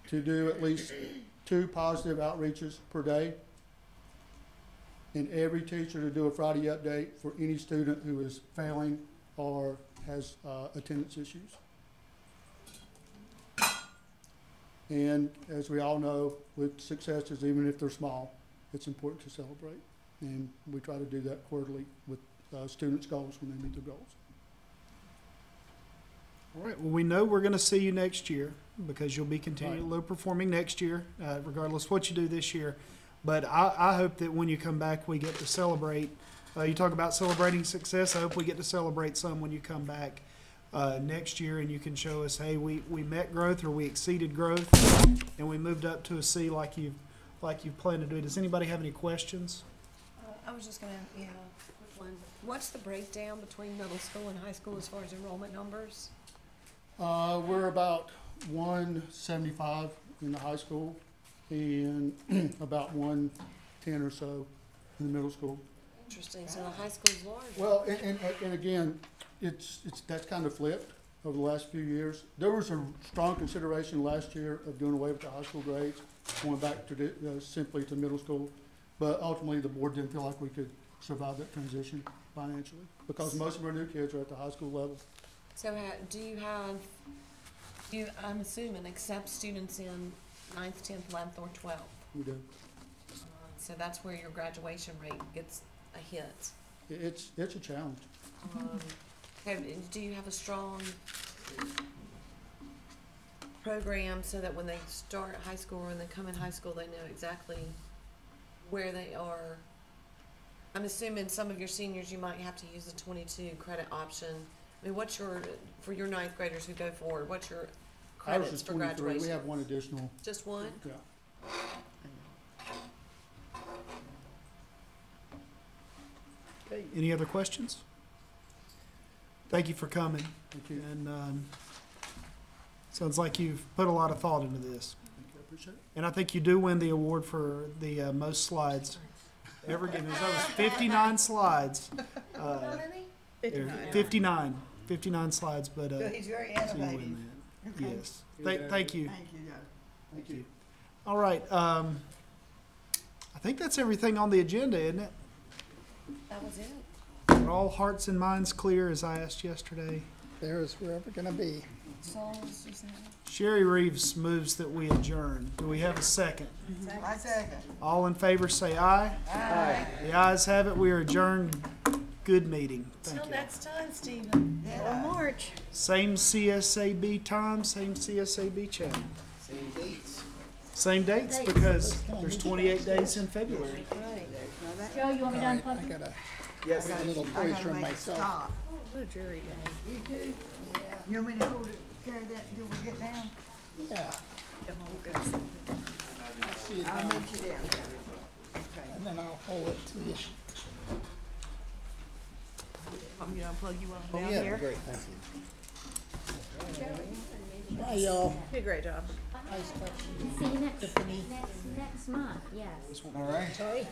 to do at least 2 positive outreaches per day, and every teacher to do a Friday update for any student who is failing or has attendance issues. And as we all know, with successes, even if they're small, it's important to celebrate. And we try to do that quarterly with students' goals when they meet their goals. All right, well, we know we're going to see you next year because you'll be continually low performing next year, regardless of what you do this year. But I hope that when you come back, we get to celebrate. You talk about celebrating success. I hope we get to celebrate some when you come back next year and you can show us, hey, we met growth or we exceeded growth and we moved up to a C like you've planned to do. Does anybody have any questions? I was just gonna, quick one. What's the breakdown between middle school and high school as far as enrollment numbers? We're about 175 in the high school and about 110 or so in the middle school. Interesting. So the high school's larger. Well, and again, that's kind of flipped over the last few years. There was a strong consideration last year of doing away with the high school grades, going back to simply to middle school. But ultimately, the board didn't feel like we could survive that transition financially because most of our new kids are at the high school level. So do you, I'm assuming, accept students in 9th, 10th, 11th, or 12th? We do. So that's where your graduation rate gets a hit. It's a challenge. Do you have a strong program so that when they start high school or when they come in high school, they know exactly where they are? I'm assuming some of your seniors, you might have to use the 22 credit option. I mean, for your ninth graders who go forward, what's your Ours credits is for 23. graduation? We have one additional. Just one? Yeah. Okay, any other questions? Thank you for coming. Thank you. And sounds like you've put a lot of thought into this. Thank you. I appreciate it. And I think you do win the award for the most slides ever given. That was 59 slides. How many? 59. 59 slides, but So he's very so you win innovative. that. Okay. Yes. Thank you. Thank you, Doug. Thank you. All right. I think that's everything on the agenda, isn't it? That was it. Are all hearts and minds clear, as I asked yesterday? There is wherever gonna be. Souls just now. Sherry Reeves moves that we adjourn. Do we have a second? I second. All in favor say aye. Aye. The ayes have it. We are adjourned. Good meeting. Thank Till you. next time, Stephen. Yeah. March. Same CSAB time, same CSAB channel. Same dates because there's 28 days in February. Joe, you want me to I unplug? got Yes. a little I voice gotta from make it myself. stop. What a jury day. You too? You want me to hold it, carry that till we get down? Yeah. See you I'll down, meet you there. Okay. and then I'll hold it to you. Want me to unplug you while Oh, I'm down yeah, here? great, thank you. Bye, y'all. You did a great job. Nice touching you. See you next Tiffany. month, yes. All right. Sorry.